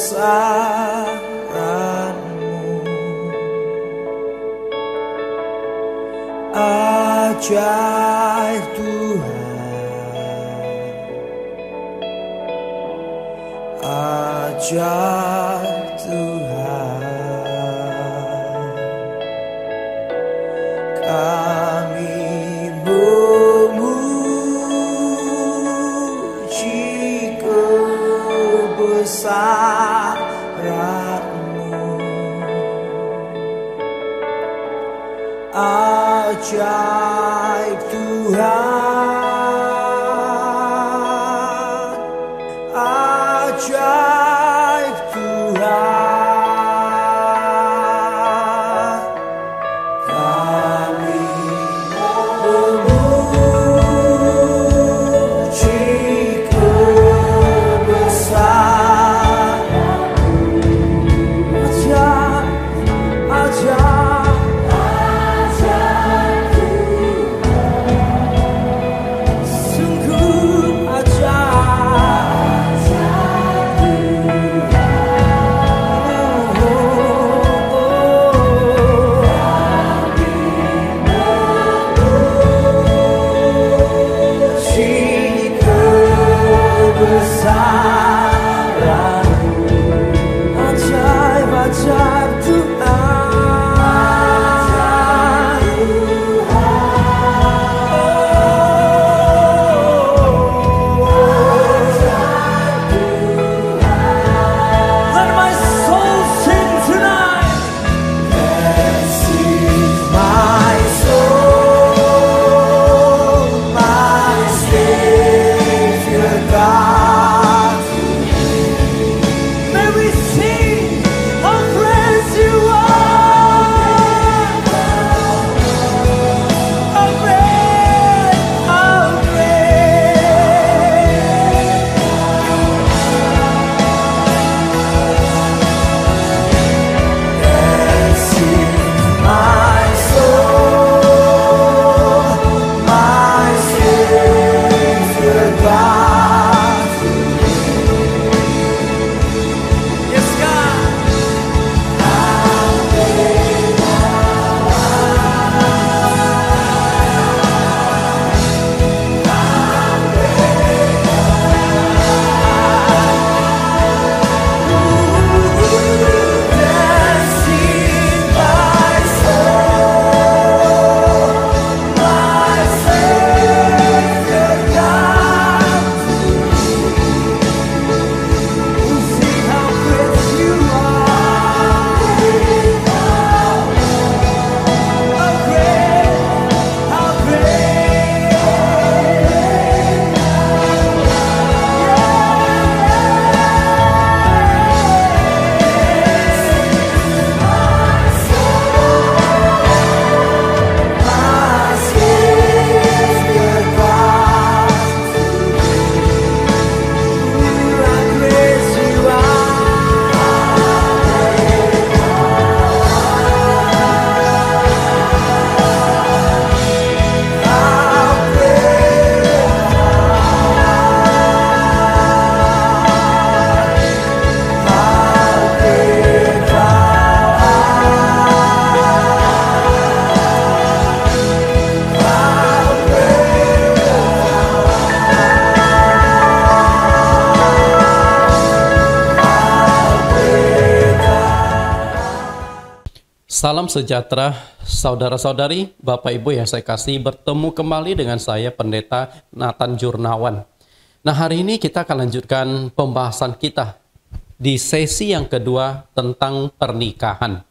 kebesaran-Mu. Ajaib Tuhan, ajaib Tuhan, kami memuji kebesaran-Mu. Ajaib Tuhan, ajaib Tuhan, kami memuji kebesaran-Mu. Ajaib, ajaib. Salam sejahtera, saudara-saudari, Bapak Ibu yang saya kasih, bertemu kembali dengan saya, Pendeta Nathan Jurnawan. Nah, hari ini kita akan lanjutkan pembahasan kita di sesi yang kedua tentang pernikahan.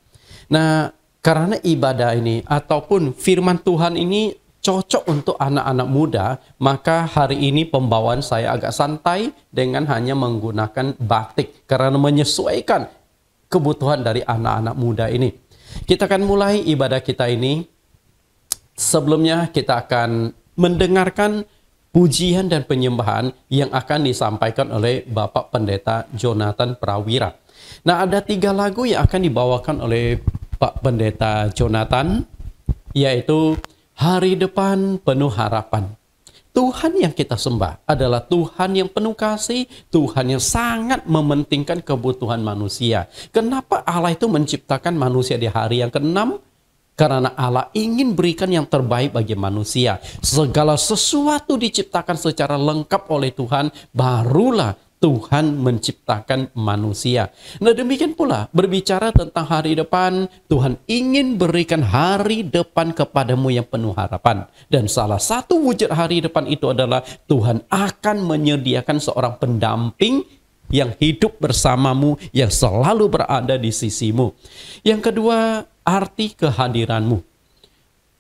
Nah, karena ibadah ini ataupun firman Tuhan ini cocok untuk anak-anak muda, maka hari ini pembawaan saya agak santai dengan hanya menggunakan batik karena menyesuaikan kebutuhan dari anak-anak muda ini. Kita akan mulai ibadah kita ini. Sebelumnya kita akan mendengarkan pujian dan penyembahan yang akan disampaikan oleh Bapak Pendeta Jonathan Prawira. Nah, ada 3 lagu yang akan dibawakan oleh Pak Pendeta Jonathan, yaitu Hari Depan Penuh Harapan, Tuhan yang kita sembah adalah Tuhan yang penuh kasih, Tuhan yang sangat mementingkan kebutuhan manusia. Kenapa Allah itu menciptakan manusia di hari yang ke-6? Karena Allah ingin berikan yang terbaik bagi manusia. Segala sesuatu diciptakan secara lengkap oleh Tuhan, barulah Tuhan menciptakan manusia. Nah, demikian pula berbicara tentang hari depan, Tuhan ingin berikan hari depan kepadamu yang penuh harapan. Dan salah satu wujud hari depan itu adalah Tuhan akan menyediakan seorang pendamping yang hidup bersamamu, yang selalu berada di sisimu. Yang kedua, arti kehadiranmu.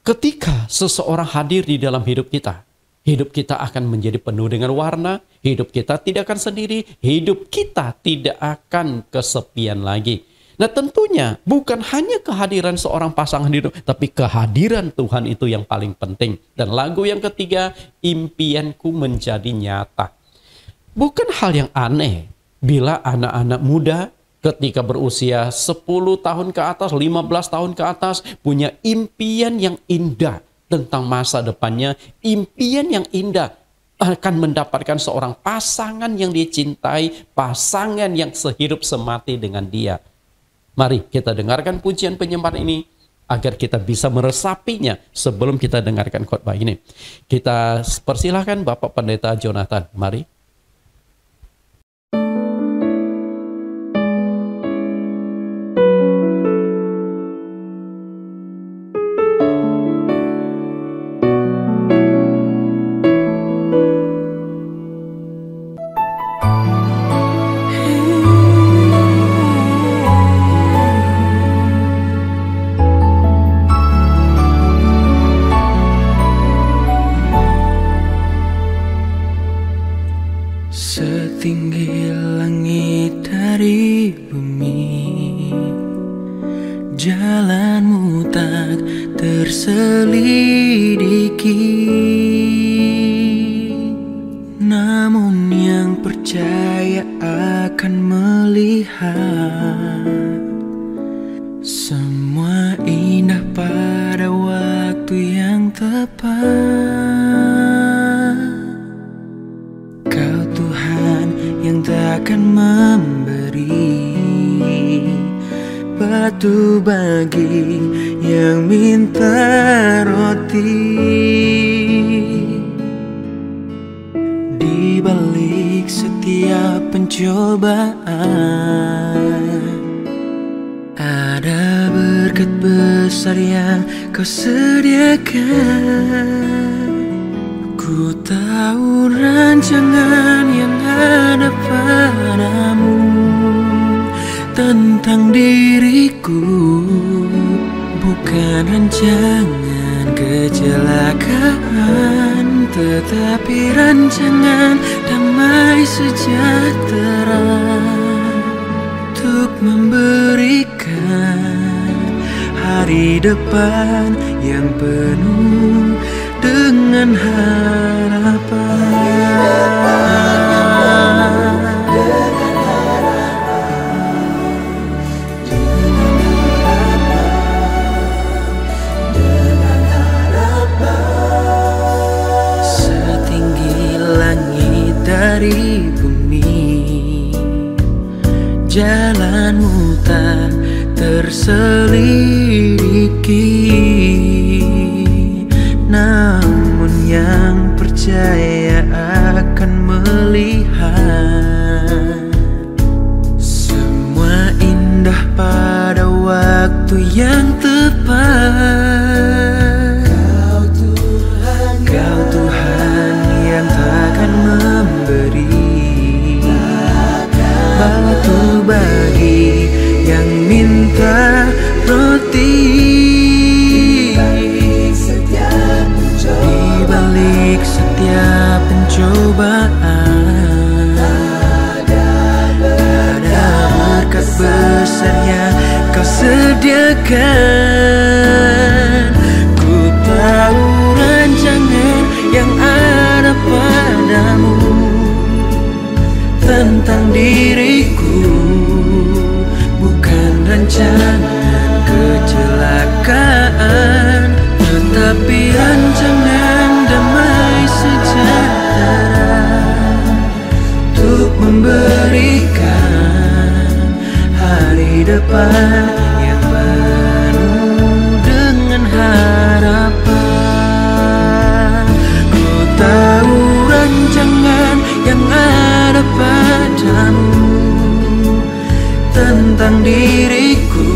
Ketika seseorang hadir di dalam hidup kita akan menjadi penuh dengan warna, hidup kita tidak akan sendiri, hidup kita tidak akan kesepian lagi. Nah, tentunya bukan hanya kehadiran seorang pasangan hidup, tapi kehadiran Tuhan itu yang paling penting. Dan lagu yang ketiga, impianku menjadi nyata. Bukan hal yang aneh bila anak-anak muda ketika berusia 10 tahun ke atas, 15 tahun ke atas, punya impian yang indah tentang masa depannya, impian yang indah akan mendapatkan seorang pasangan yang dicintai, pasangan yang sehidup semati dengan dia. Mari kita dengarkan pujian penyembahan ini agar kita bisa meresapinya sebelum kita dengarkan khotbah ini. Kita persilahkan Bapak Pendeta Jonathan, mari. Setinggi langit dari bumi, jalanmu tak terselidiki. Namun yang percaya akan melihat semua indah pada waktu yang tepat. Yang takkan memberi batu bagi yang minta roti. Di balik setiap pencobaan ada berkat besar yang kau sediakan. Ku tahu rancangan yang ada padamu tentang diriku, bukan rancangan kecelakaan, tetapi rancangan damai sejahtera, untuk memberikan hari depan yang penuh dengan setinggi langit dari bumi, jalanmu tak terselidiki. Namun yang percaya akan melihat semua indah pada waktu yang tepat. Kau Tuhan yang takkan memberi batu bagi yang minta roti. Setiap pencobaan ada berkat besar yang kau sediakan. Ku tahu rancangan yang ada padamu tentang diriku, bukan rancangan kecelakaan, tetapi rancangan damai sejahtera, hari depan yang penuh dengan harapan. Ku tahu rancangan yang ada padamu tentang diriku,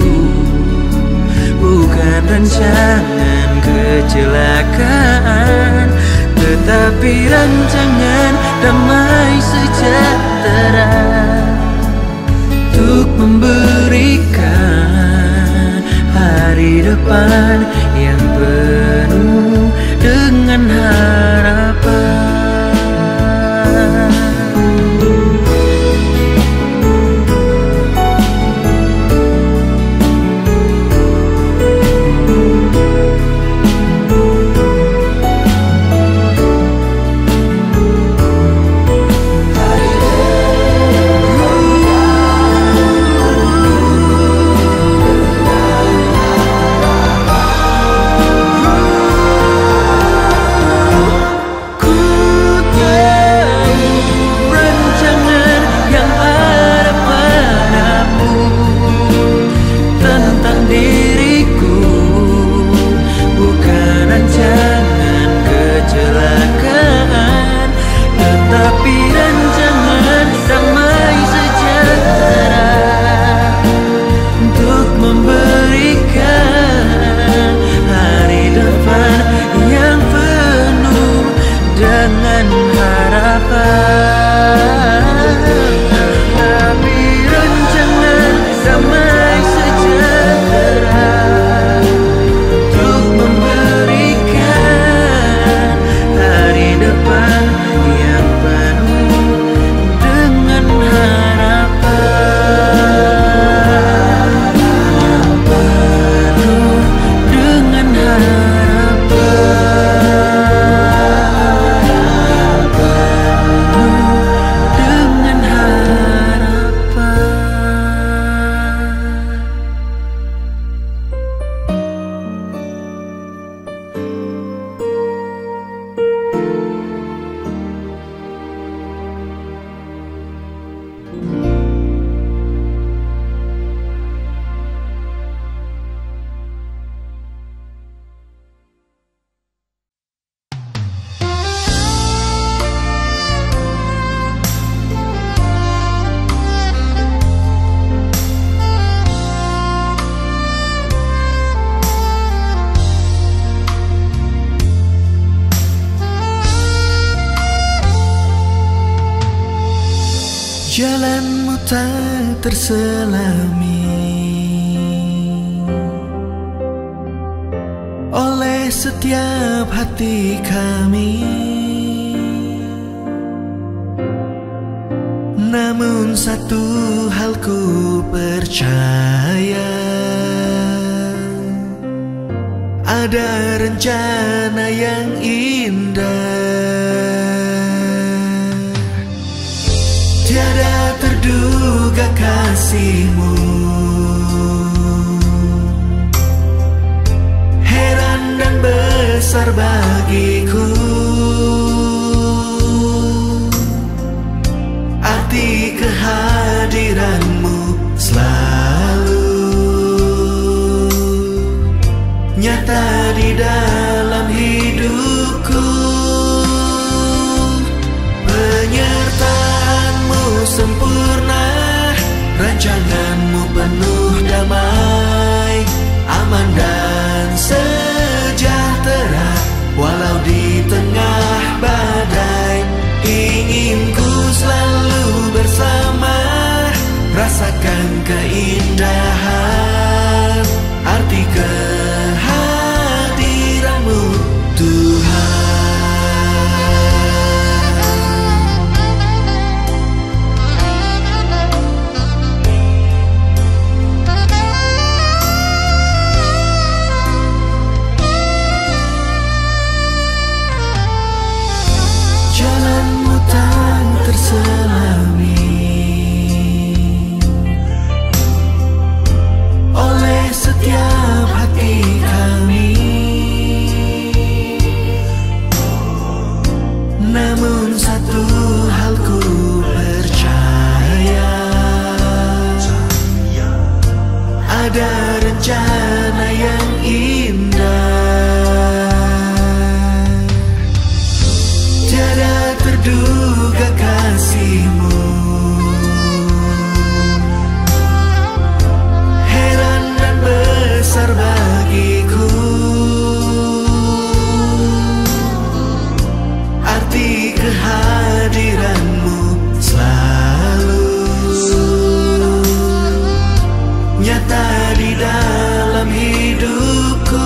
bukan rancangan kecelakaan, tetapi rancangan damai sejahtera, untuk memberikan hari depan yang penuh dengan harapan. Jalanmu tak terselami oleh setiap hati kami, namun satu hal ku percaya, ada rencana yang indah. Tiada terduga kasih-Mu, heran dan besar bagiku, arti kehadiran-Mu selalu nyata di dalam hidupku. Penyertaan-Mu sempurna, rancangan-Mu penuh damai, aman dan sejahtera, walau di tengah badai. Ingin ku selalu bersama, rasakan keindahan, arti kehadiran-Mu Tuhan. Jalan-Mu tak terselami ada rencana yang indah. Tiada terduga kasihmu, heran dan besar bagiku. Arti kehadiranmu selalu nyata di dalam hidupku.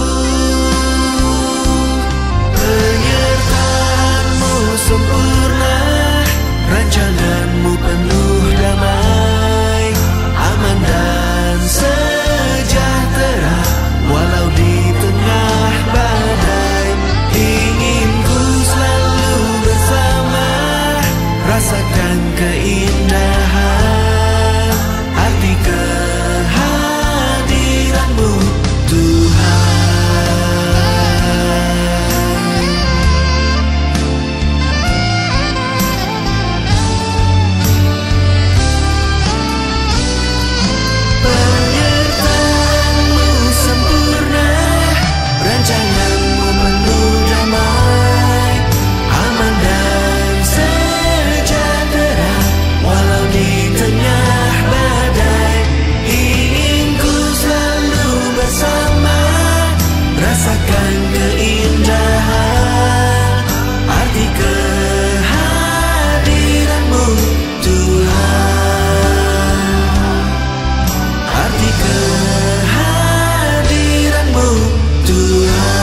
Penyertaanmu sempurna, rancanganmu penuh damai, aman dan sejahtera walau di tengah badai. Ingin ku selalu bersama, rasakan keindahan arti kehadiranmu Tuhan. Penyertaanmu sempurna, rancanganmu penuh damai, aman dan sejahtera walau di tengah badai. Ingin ku selalu bersama, rasakan keindahan arti kehadiranmu Tuhan. Arti kehadiranmu Tuhan.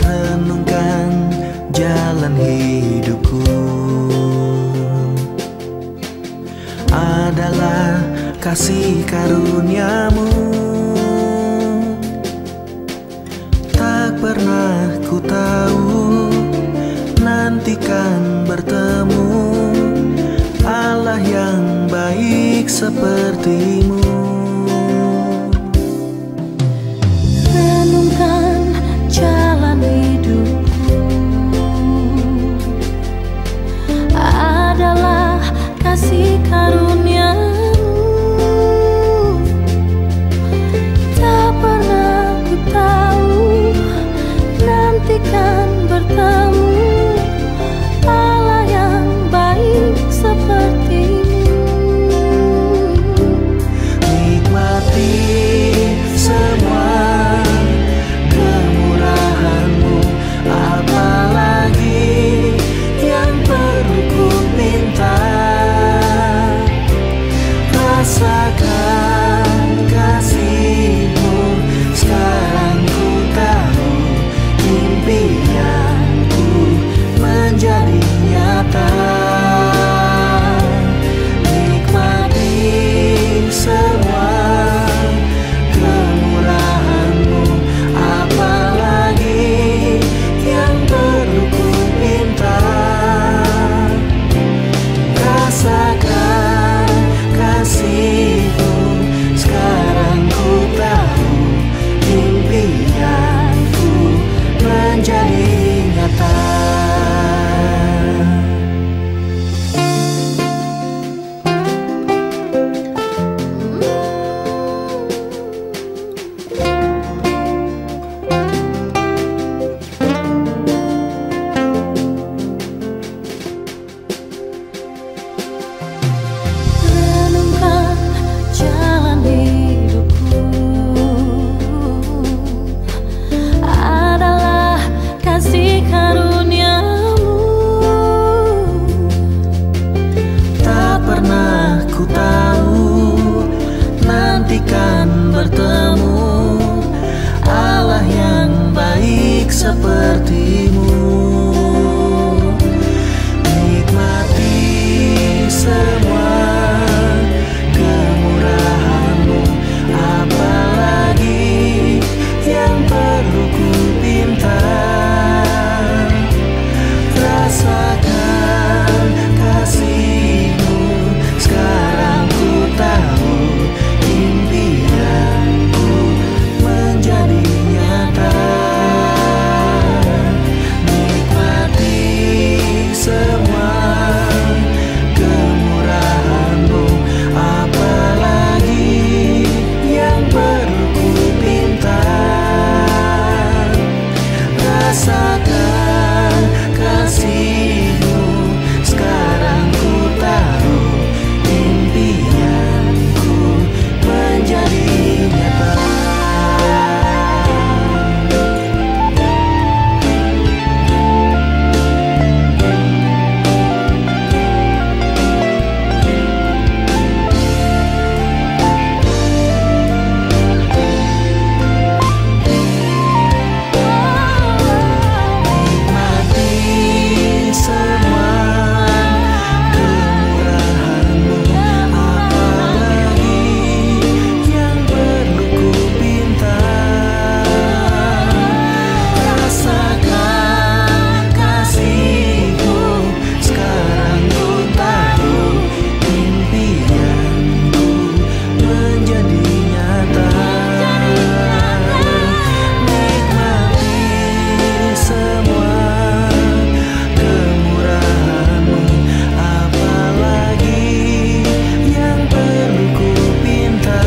Renungkan jalan hidupku adalah kasih karuniamu. Tak pernah ku tahu nantikan bertemu Allah yang baik sepertimu. Renungkan jalan hidupku adalah kasih karuniamu. Tak pernah ku tahu nantikan bertemu Allah yang baik sepertimu. sepertimu. Nikmati semua kemurahan-Mu, apalagi yang perlu ku pinta. Rasakan kasih-Mu, sekarang ku tahu impianku menjadi nyata. Nikmati semua kemurahan-Mu, apalagi yang perlu ku pinta. Rasakan kasih-Mu, sekarang ku tahu impianku menjadi nyata. Nikmati semua kemurahan-Mu, apalagi yang perlu ku pinta. Rasakan kasih-Mu, sekarang ku tahu impianku menjadi nyata. Nikmati semua kemurahan-Mu, apalagi yang perlu ku pinta.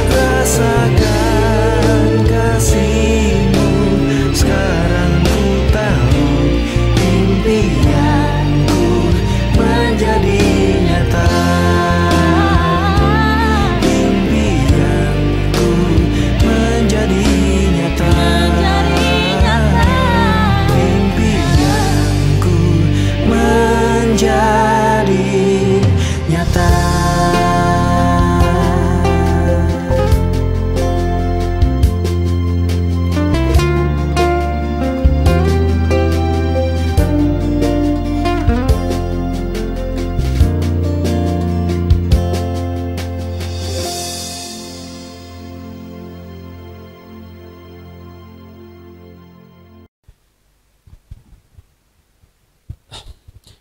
Rasakan kasih-Mu, sekarang ku tahu impianku menjadi nyata. Impianku menjadi nyata. Impianku menjadi nyata.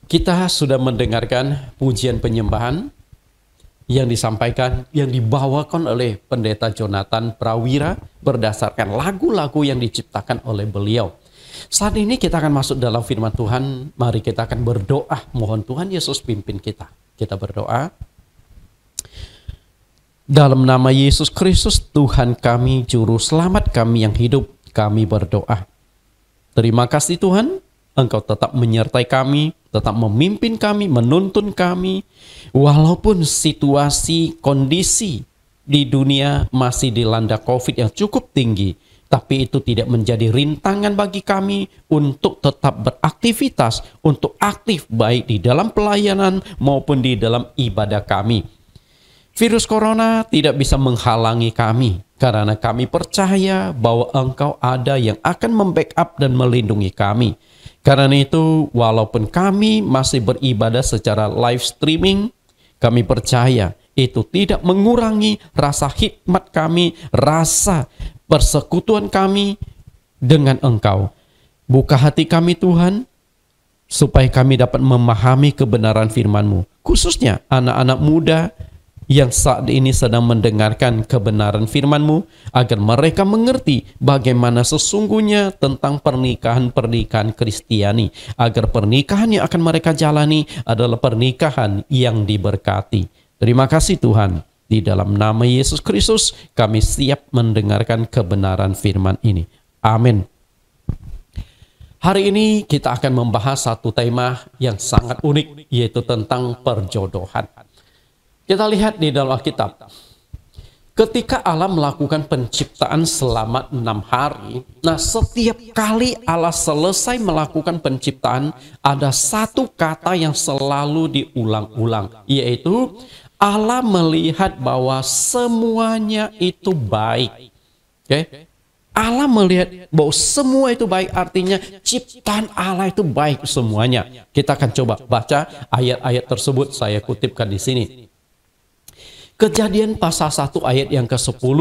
Kita sudah mendengarkan pujian penyembahan yang disampaikan, yang dibawakan oleh Pendeta Jonathan Prawira berdasarkan lagu-lagu yang diciptakan oleh beliau. Saat ini kita akan masuk dalam firman Tuhan. Mari kita akan berdoa. Mohon Tuhan Yesus pimpin kita. Kita berdoa. Dalam nama Yesus Kristus, Tuhan kami, Juru Selamat kami yang hidup, kami berdoa. Terima kasih Tuhan, Engkau tetap menyertai kami, tetap memimpin kami, menuntun kami. Walaupun situasi, kondisi di dunia masih dilanda COVID yang cukup tinggi, tapi itu tidak menjadi rintangan bagi kami untuk tetap beraktivitas, untuk aktif baik di dalam pelayanan maupun di dalam ibadah kami. Virus corona tidak bisa menghalangi kami, karena kami percaya bahwa Engkau ada yang akan membackup dan melindungi kami. Karena itu, walaupun kami masih beribadah secara live streaming, kami percaya itu tidak mengurangi rasa hikmat kami, rasa persekutuan kami dengan Engkau. Buka hati kami Tuhan, supaya kami dapat memahami kebenaran firman-Mu. Khususnya anak-anak muda yang saat ini sedang mendengarkan kebenaran firman-Mu, agar mereka mengerti bagaimana sesungguhnya tentang pernikahan-pernikahan Kristiani, agar pernikahan yang akan mereka jalani adalah pernikahan yang diberkati. Terima kasih Tuhan, di dalam nama Yesus Kristus kami siap mendengarkan kebenaran firman ini. Amin. Hari ini kita akan membahas satu tema yang sangat unik, yaitu tentang perjodohan. Kita lihat di dalam Alkitab, ketika Allah melakukan penciptaan selama 6 hari, nah setiap kali Allah selesai melakukan penciptaan, ada satu kata yang selalu diulang-ulang, yaitu Allah melihat bahwa semuanya itu baik. Oke? Allah melihat bahwa semua itu baik, artinya ciptaan Allah itu baik semuanya. Kita akan coba baca ayat-ayat tersebut, saya kutipkan di sini. Kejadian pasal 1 ayat yang ke-10.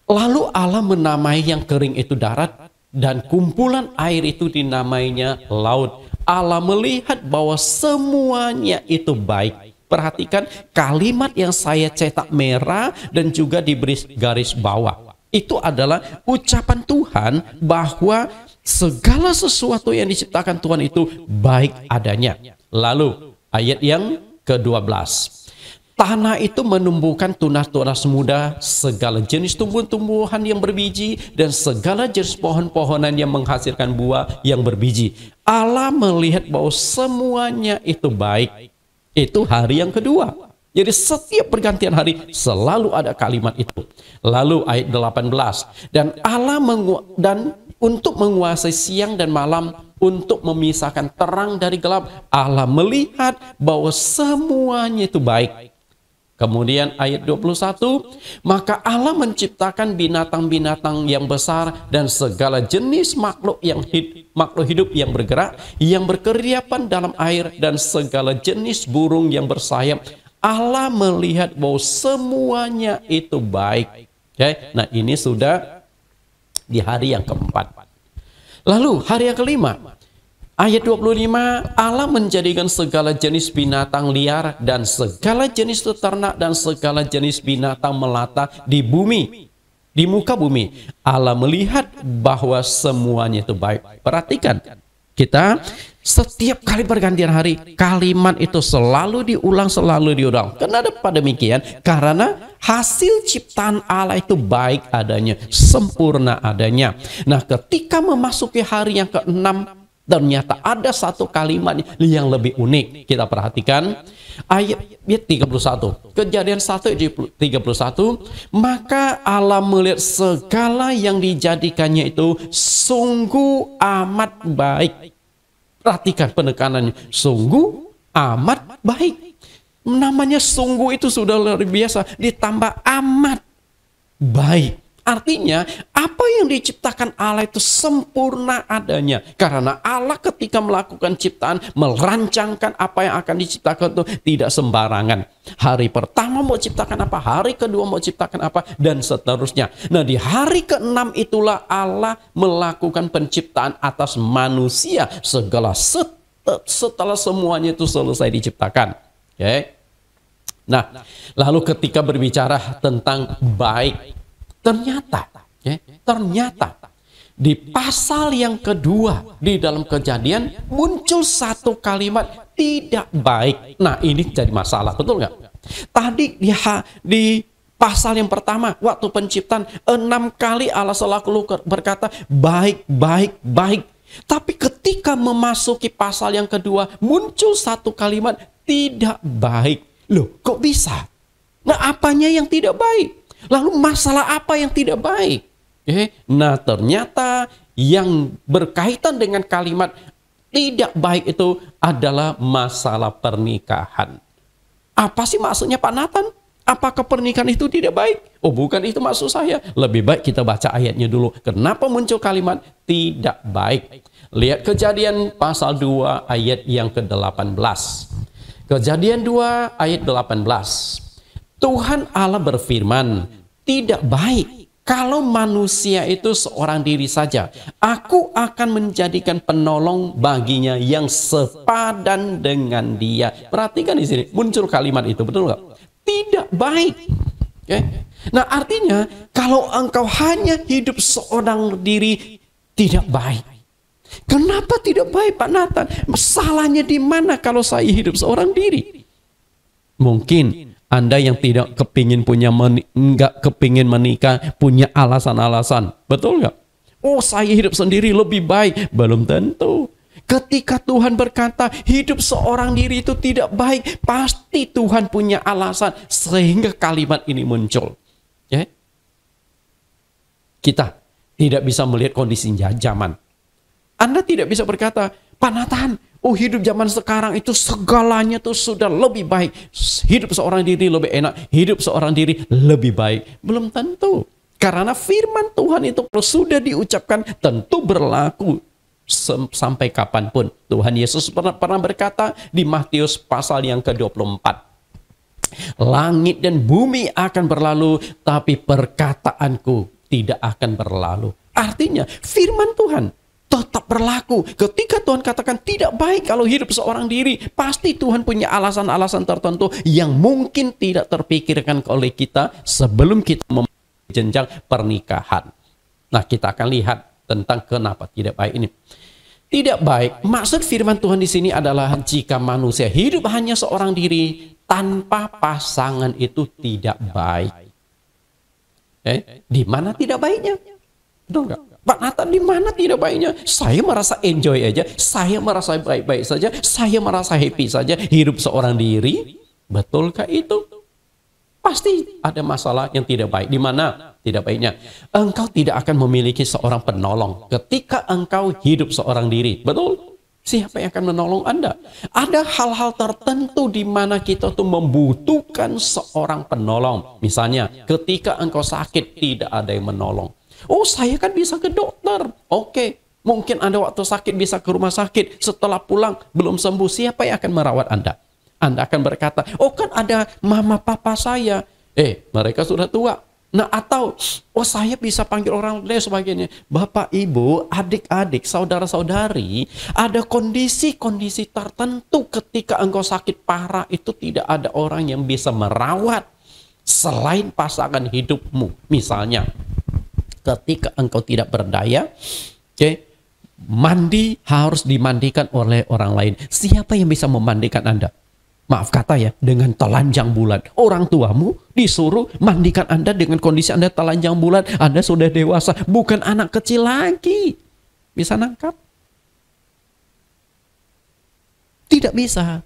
Lalu Allah menamai yang kering itu darat, dan kumpulan air itu dinamainya laut. Allah melihat bahwa semuanya itu baik. Perhatikan kalimat yang saya cetak merah dan juga diberi garis bawah. Itu adalah ucapan Tuhan bahwa segala sesuatu yang diciptakan Tuhan itu baik adanya. Lalu ayat yang ke-12. Tanah itu menumbuhkan tunas-tunas muda, segala jenis tumbuh-tumbuhan yang berbiji, dan segala jenis pohon-pohonan yang menghasilkan buah yang berbiji. Allah melihat bahwa semuanya itu baik. Itu hari yang kedua. Jadi setiap pergantian hari selalu ada kalimat itu. Lalu ayat 18. Dan Allah untuk menguasai siang dan malam, untuk memisahkan terang dari gelap, Allah melihat bahwa semuanya itu baik. Kemudian ayat 21, maka Allah menciptakan binatang-binatang yang besar dan segala jenis makhluk hidup yang bergerak, yang berkeriapan dalam air, dan segala jenis burung yang bersayap. Allah melihat bahwa semuanya itu baik. Okay? Nah, ini sudah di hari yang keempat. Lalu hari yang kelima, ayat 25, Allah menjadikan segala jenis binatang liar dan segala jenis ternak dan segala jenis binatang melata di bumi, di muka bumi. Allah melihat bahwa semuanya itu baik. Perhatikan, kita setiap kali pergantian hari, kalimat itu selalu diulang. Kenapa demikian? Karena hasil ciptaan Allah itu baik adanya, sempurna adanya. Nah, ketika memasuki hari yang ke-6, ternyata ada satu kalimat yang lebih unik. Kita perhatikan ayat 31. Kejadian 1 ayat 31. Maka Allah melihat segala yang dijadikannya itu sungguh amat baik. Perhatikan penekanannya. Sungguh amat baik. Namanya sungguh itu sudah luar biasa. Ditambah amat baik. Artinya, apa yang diciptakan Allah itu sempurna adanya. Karena Allah ketika melakukan ciptaan, merancangkan apa yang akan diciptakan itu tidak sembarangan. Hari pertama mau ciptakan apa, hari kedua mau ciptakan apa, dan seterusnya. Nah, di hari ke-6 itulah Allah melakukan penciptaan atas manusia. Setelah semuanya itu selesai diciptakan. Okay? Nah, lalu ketika berbicara tentang baik, ternyata di pasal yang kedua di dalam Kejadian muncul satu kalimat tidak baik. Nah, ini jadi masalah, betul nggak? Tadi di pasal yang pertama waktu penciptaan 6 kali Allah selalu berkata baik, baik, baik. Tapi ketika memasuki pasal yang kedua muncul satu kalimat tidak baik. Loh, kok bisa? Nah, apanya yang tidak baik? Lalu masalah apa yang tidak baik? Nah, ternyata yang berkaitan dengan kalimat tidak baik itu adalah masalah pernikahan. Apa sih maksudnya Pak Nathan? Apakah pernikahan itu tidak baik? Oh, bukan itu maksud saya. Lebih baik kita baca ayatnya dulu. Kenapa muncul kalimat tidak baik? Lihat Kejadian pasal 2 ayat yang ke-18. Kejadian 2 ayat 18. Tuhan Allah berfirman, tidak baik kalau manusia itu seorang diri saja. Aku akan menjadikan penolong baginya yang sepadan dengan dia. Perhatikan di sini, muncul kalimat itu, betul nggak? Tidak baik. Okay? Nah, artinya kalau engkau hanya hidup seorang diri, tidak baik. Kenapa tidak baik, Pak Nathan? Masalahnya di mana kalau saya hidup seorang diri? Mungkin Anda yang tidak nggak kepingin menikah punya alasan-alasan, betul nggak? Oh, saya hidup sendiri lebih baik. Belum tentu. Ketika Tuhan berkata hidup seorang diri itu tidak baik, pasti Tuhan punya alasan sehingga kalimat ini muncul. Ya? Kita tidak bisa melihat kondisi zaman. Anda tidak bisa berkata, Pak Nathan, oh hidup zaman sekarang itu segalanya tuh sudah lebih baik. Hidup seorang diri lebih enak, hidup seorang diri lebih baik. Belum tentu. Karena firman Tuhan itu kalau sudah diucapkan tentu berlaku sampai kapanpun. Tuhan Yesus pernah berkata di Matius pasal yang ke-24. Langit dan bumi akan berlalu, tapi perkataanku tidak akan berlalu. Artinya firman Tuhan tetap berlaku. Ketika Tuhan katakan tidak baik kalau hidup seorang diri, pasti Tuhan punya alasan-alasan tertentu yang mungkin tidak terpikirkan oleh kita sebelum kita memasuki jenjang pernikahan. Nah, kita akan lihat tentang kenapa tidak baik ini. Tidak baik, maksud firman Tuhan di sini adalah jika manusia hidup hanya seorang diri tanpa pasangan itu tidak baik. Di mana tidak baiknya? Betul nggak? Pak Nathan, di mana tidak baiknya? Saya merasa enjoy aja, saya merasa baik-baik saja, saya merasa happy saja hidup seorang diri. Betulkah itu? Pasti ada masalah yang tidak baik. Di mana tidak baiknya? Engkau tidak akan memiliki seorang penolong ketika engkau hidup seorang diri. Betul? Siapa yang akan menolong Anda? Ada hal-hal tertentu di mana kita tuh membutuhkan seorang penolong. Misalnya, ketika engkau sakit tidak ada yang menolong. Oh, saya kan bisa ke dokter. Oke, mungkin Anda waktu sakit bisa ke rumah sakit. Setelah pulang belum sembuh, siapa yang akan merawat Anda? Anda akan berkata, oh kan ada mama papa saya. Mereka sudah tua. Nah, atau, oh saya bisa panggil orang dan sebagainya. Bapak, ibu, adik-adik, saudara-saudari, ada kondisi-kondisi tertentu ketika engkau sakit parah itu tidak ada orang yang bisa merawat selain pasangan hidupmu. Misalnya, ketika engkau tidak berdaya, mandi harus dimandikan oleh orang lain. Siapa yang bisa memandikan Anda? Maaf kata ya, dengan telanjang bulat. Orang tuamu disuruh mandikan Anda dengan kondisi Anda telanjang bulat. Anda sudah dewasa, bukan anak kecil lagi. Bisa nangkap? Tidak bisa.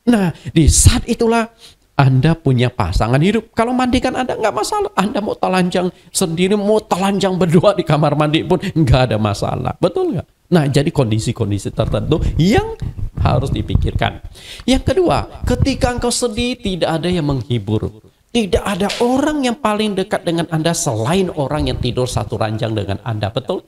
Nah, di saat itulah Anda punya pasangan hidup. Kalau mandikan Anda nggak masalah. Anda mau telanjang sendiri, mau telanjang berdua di kamar mandi pun nggak ada masalah. Betul nggak? Nah, jadi kondisi-kondisi tertentu yang harus dipikirkan. Yang kedua, ketika engkau sedih, tidak ada yang menghibur. Tidak ada orang yang paling dekat dengan Anda selain orang yang tidur satu ranjang dengan Anda. Betul?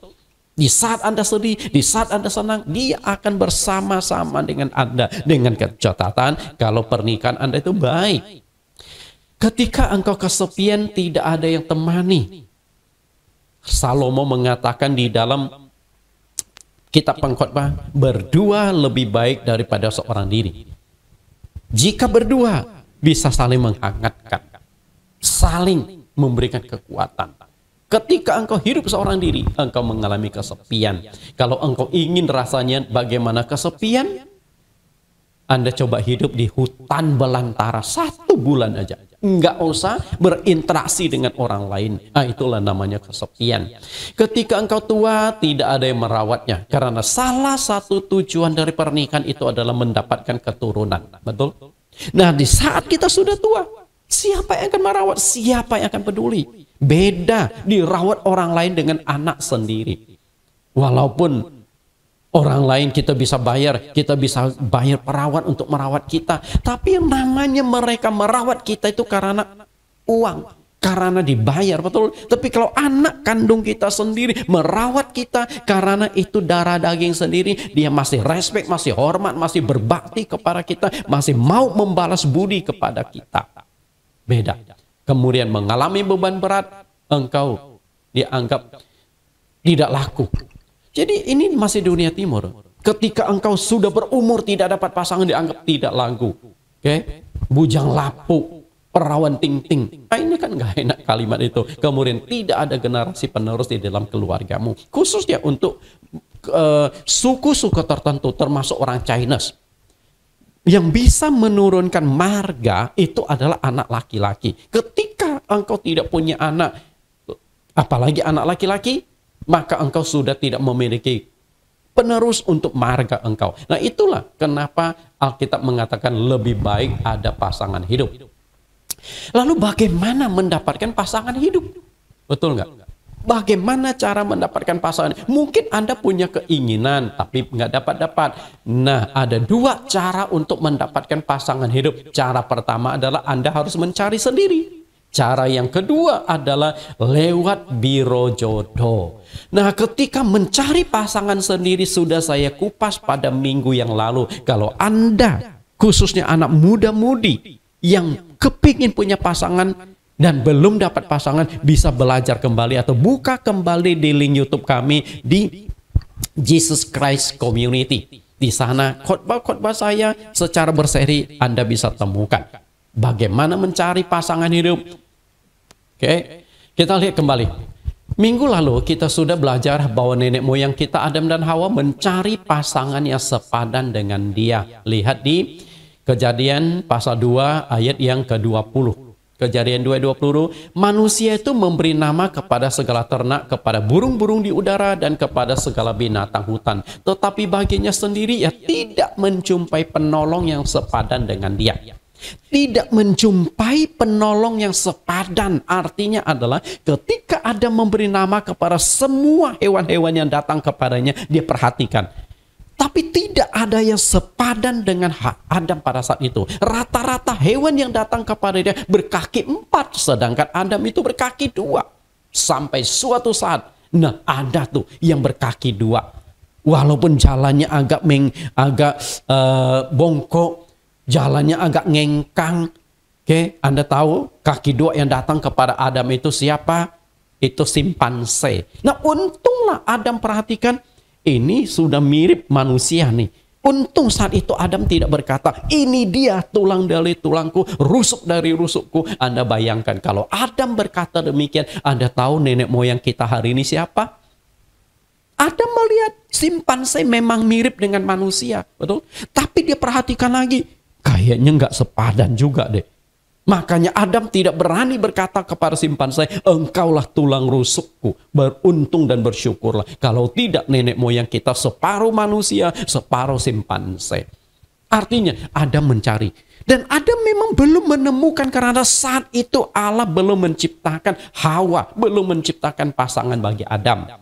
Di saat Anda sedih, di saat Anda senang, dia akan bersama-sama dengan Anda. Dengan catatan, kalau pernikahan Anda itu baik. Ketika engkau kesepian, tidak ada yang temani. Salomo mengatakan di dalam Kitab Pengkhotbah, berdua lebih baik daripada seorang diri. Jika berdua bisa saling menghangatkan, saling memberikan kekuatan. Ketika engkau hidup seorang diri, engkau mengalami kesepian. Kalau engkau ingin rasanya bagaimana kesepian, Anda coba hidup di hutan belantara 1 bulan aja. Nggak usah berinteraksi dengan orang lain. Nah, itulah namanya kesepian. Ketika engkau tua, tidak ada yang merawatnya. Karena salah satu tujuan dari pernikahan itu adalah mendapatkan keturunan. Betul? Nah, di saat kita sudah tua, siapa yang akan merawat? Siapa yang akan peduli? Beda dirawat orang lain dengan anak sendiri. Walaupun orang lain kita bisa bayar perawat untuk merawat kita. Tapi yang namanya mereka merawat kita itu karena uang, karena dibayar, betul. Tapi kalau anak kandung kita sendiri merawat kita karena itu darah daging sendiri, dia masih respect, masih hormat, masih berbakti kepada kita, masih mau membalas budi kepada kita. Beda. Kemudian mengalami beban berat, engkau dianggap tidak laku. Jadi ini masih dunia timur. Ketika engkau sudah berumur tidak dapat pasangan, dianggap tidak laku. Bujang lapuk, perawan ting-ting. Nah, ini kan gak enak kalimat itu. Kemudian tidak ada generasi penerus di dalam keluargamu. Khususnya untuk suku-suku tertentu, termasuk orang Chinese. Yang bisa menurunkan marga itu adalah anak laki-laki. Ketika engkau tidak punya anak, apalagi anak laki-laki, maka engkau sudah tidak memiliki penerus untuk marga engkau. Nah, itulah kenapa Alkitab mengatakan lebih baik ada pasangan hidup. Lalu bagaimana mendapatkan pasangan hidup? Betul nggak? Bagaimana cara mendapatkan pasangan? Mungkin Anda punya keinginan tapi nggak dapat-dapat. Nah, ada 2 cara untuk mendapatkan pasangan hidup. Cara pertama adalah Anda harus mencari sendiri. Cara yang kedua adalah lewat biro jodoh. Nah, ketika mencari pasangan sendiri sudah saya kupas pada minggu yang lalu. Kalau Anda, khususnya anak muda-mudi yang kepingin punya pasangan dan belum dapat pasangan, bisa belajar kembali atau buka kembali di link YouTube kami di Jesus Christ Community. Di sana khotbah-khotbah saya secara berseri Anda bisa temukan. Bagaimana mencari pasangan hidup? Oke, kita lihat kembali. Minggu lalu kita sudah belajar bahwa nenek moyang kita Adam dan Hawa mencari pasangan yang sepadan dengan dia. Lihat di Kejadian pasal 2 ayat yang ke-20. Kejadian 2:20, manusia itu memberi nama kepada segala ternak, kepada burung-burung di udara, dan kepada segala binatang hutan. Tetapi baginya sendiri ia tidak menjumpai penolong yang sepadan dengan dia. Tidak menjumpai penolong yang sepadan, artinya adalah ketika Adam memberi nama kepada semua hewan-hewan yang datang kepadanya, dia perhatikan. Tapi tidak ada yang sepadan dengan Adam pada saat itu. Rata-rata hewan yang datang kepada dia berkaki 4, sedangkan Adam itu berkaki 2. Sampai suatu saat, nah ada tuh yang berkaki 2. Walaupun jalannya agak bongkok, jalannya agak ngengkang. Oke, Anda tahu kaki 2 yang datang kepada Adam itu siapa? Itu simpanse. Nah, untunglah Adam perhatikan, ini sudah mirip manusia nih. Untung saat itu Adam tidak berkata, ini dia tulang dari tulangku, rusuk dari rusukku. Anda bayangkan kalau Adam berkata demikian, Anda tahu nenek moyang kita hari ini siapa? Adam melihat simpanse memang mirip dengan manusia, betul? Tapi dia perhatikan lagi, kayaknya nggak sepadan juga deh. Makanya Adam tidak berani berkata kepada simpanse, engkaulah tulang rusukku, beruntung dan bersyukurlah. Kalau tidak, nenek moyang kita separuh manusia, separuh simpanse. Artinya Adam mencari. Dan Adam memang belum menemukan karena saat itu Allah belum menciptakan Hawa, belum menciptakan pasangan bagi Adam.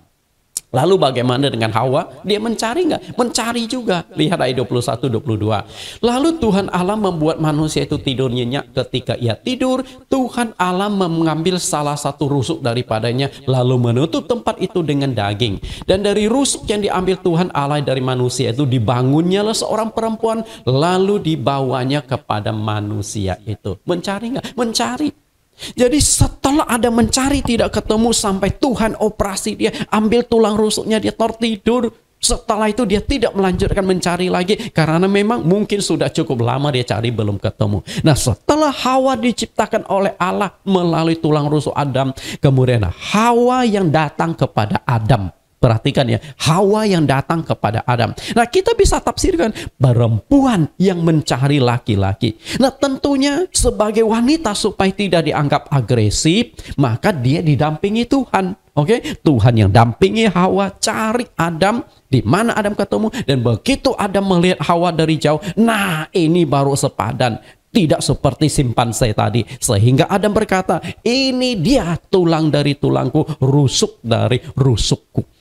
Lalu bagaimana dengan Hawa? Dia mencari nggak? Mencari juga. Lihat ayat 21-22. Lalu Tuhan Allah membuat manusia itu tidur nyenyak. Ketika ia tidur, Tuhan Allah mengambil salah satu rusuk daripadanya, lalu menutup tempat itu dengan daging. Dan dari rusuk yang diambil Tuhan Allah dari manusia itu, dibangunnyalah seorang perempuan, lalu dibawanya kepada manusia itu. Mencari nggak? Mencari. Jadi setelah ada mencari tidak ketemu, sampai Tuhan operasi dia, ambil tulang rusuknya, dia tertidur. Setelah itu dia tidak melanjutkan mencari lagi, karena memang mungkin sudah cukup lama dia cari belum ketemu. Nah, setelah Hawa diciptakan oleh Allah melalui tulang rusuk Adam, kemudian Hawa yang datang kepada Adam. Perhatikan ya, Hawa yang datang kepada Adam. Nah, kita bisa tafsirkan perempuan yang mencari laki-laki. Nah, tentunya sebagai wanita supaya tidak dianggap agresif, maka dia didampingi Tuhan. Oke, Tuhan yang dampingi Hawa cari Adam, di mana Adam ketemu, dan begitu Adam melihat Hawa dari jauh, nah ini baru sepadan. Tidak seperti simpanse tadi. Sehingga Adam berkata, ini dia tulang dari tulangku, rusuk dari rusukku.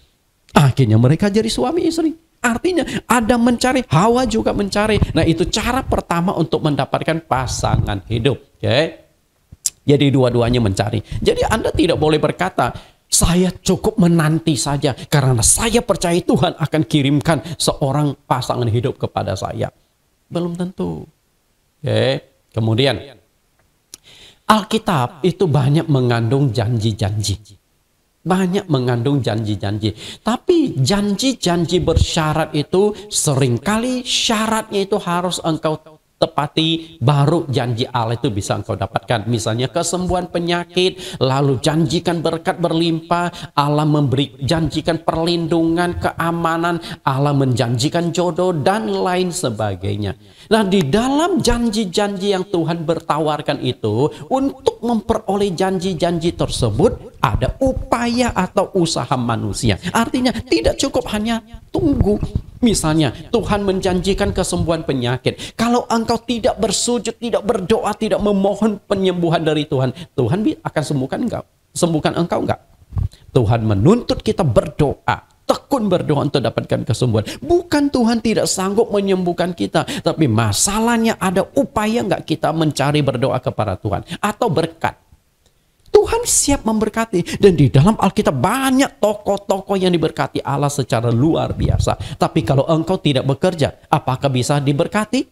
Akhirnya mereka jadi suami istri. Artinya Adam mencari, Hawa juga mencari. Nah, itu cara pertama untuk mendapatkan pasangan hidup. Oke? Jadi dua-duanya mencari. Jadi Anda tidak boleh berkata, saya cukup menanti saja, karena saya percaya Tuhan akan kirimkan seorang pasangan hidup kepada saya. Belum tentu. Oke? Kemudian Alkitab itu banyak mengandung janji-janji. Banyak mengandung janji-janji. Tapi janji-janji bersyarat itu seringkali syaratnya itu harus engkau tepati, baru janji Allah itu bisa engkau dapatkan. Misalnya kesembuhan penyakit, lalu janjikan berkat berlimpah, Allah memberi janjikan perlindungan, keamanan, Allah menjanjikan jodoh dan lain sebagainya. Nah, di dalam janji-janji yang Tuhan bertawarkan itu, untuk memperoleh janji-janji tersebut ada upaya atau usaha manusia. Artinya tidak cukup hanya tunggu. Misalnya Tuhan menjanjikan kesembuhan penyakit. Kalau engkau tidak bersujud, tidak berdoa, tidak memohon penyembuhan dari Tuhan, Tuhan akan sembuhkan engkau enggak? Tuhan menuntut kita berdoa, tekun berdoa untuk dapatkan kesembuhan. Bukan Tuhan tidak sanggup menyembuhkan kita, tapi masalahnya ada upaya enggak kita mencari berdoa kepada Tuhan atau berkat. Tuhan siap memberkati. Dan di dalam Alkitab banyak tokoh-tokoh yang diberkati Allah secara luar biasa. Tapi kalau engkau tidak bekerja, apakah bisa diberkati?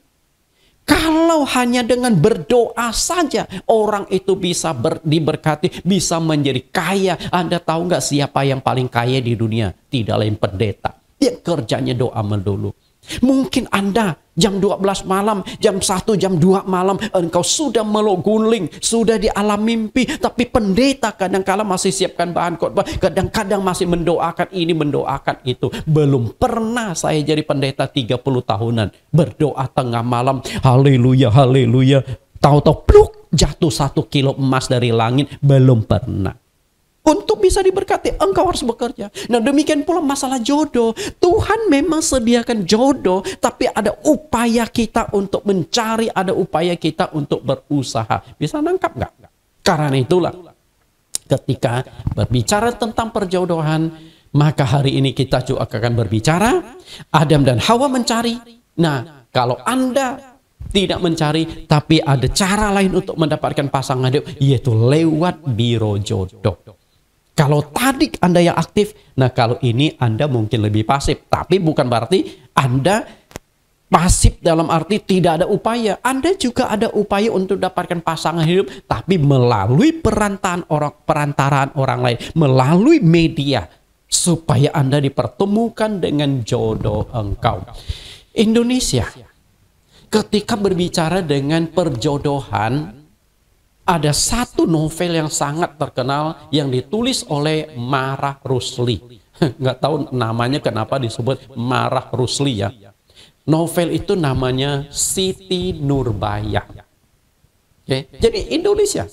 Kalau hanya dengan berdoa saja orang itu bisa diberkati, bisa menjadi kaya. Anda tahu nggak siapa yang paling kaya di dunia? Tidak lain pendeta. Yang kerjanya doa melulu. Mungkin Anda jam 12 malam, jam 1, jam 2 malam, engkau sudah meluk guling, sudah di alam mimpi. Tapi pendeta kadang-kala masih siapkan bahan khotbah, kadang-kadang masih mendoakan ini, mendoakan itu. Belum pernah saya jadi pendeta 30 tahunan, berdoa tengah malam, haleluya, haleluya. Tahu-tahu pluk, jatuh 1 kilo emas dari langit, belum pernah. Untuk bisa diberkati, engkau harus bekerja. Nah, demikian pula masalah jodoh. Tuhan memang sediakan jodoh, tapi ada upaya kita untuk mencari, ada upaya kita untuk berusaha. Bisa nangkap nggak? Karena itulah, ketika berbicara tentang perjodohan, maka hari ini kita juga akan berbicara, Adam dan Hawa mencari. Nah, kalau Anda tidak mencari, tapi ada cara lain untuk mendapatkan pasangan hidup, yaitu lewat biro jodoh. Kalau tadi Anda yang aktif, nah kalau ini Anda mungkin lebih pasif. Tapi bukan berarti Anda pasif dalam arti tidak ada upaya. Anda juga ada upaya untuk dapatkan pasangan hidup, tapi melalui perantaraan orang lain, melalui media, supaya Anda dipertemukan dengan jodoh engkau. Indonesia, ketika berbicara dengan perjodohan, ada satu novel yang sangat terkenal yang ditulis oleh Marah Rusli. Nggak tahu namanya kenapa disebut Marah Rusli ya. Novel itu namanya Siti Nurbaya. Oke, jadi Indonesia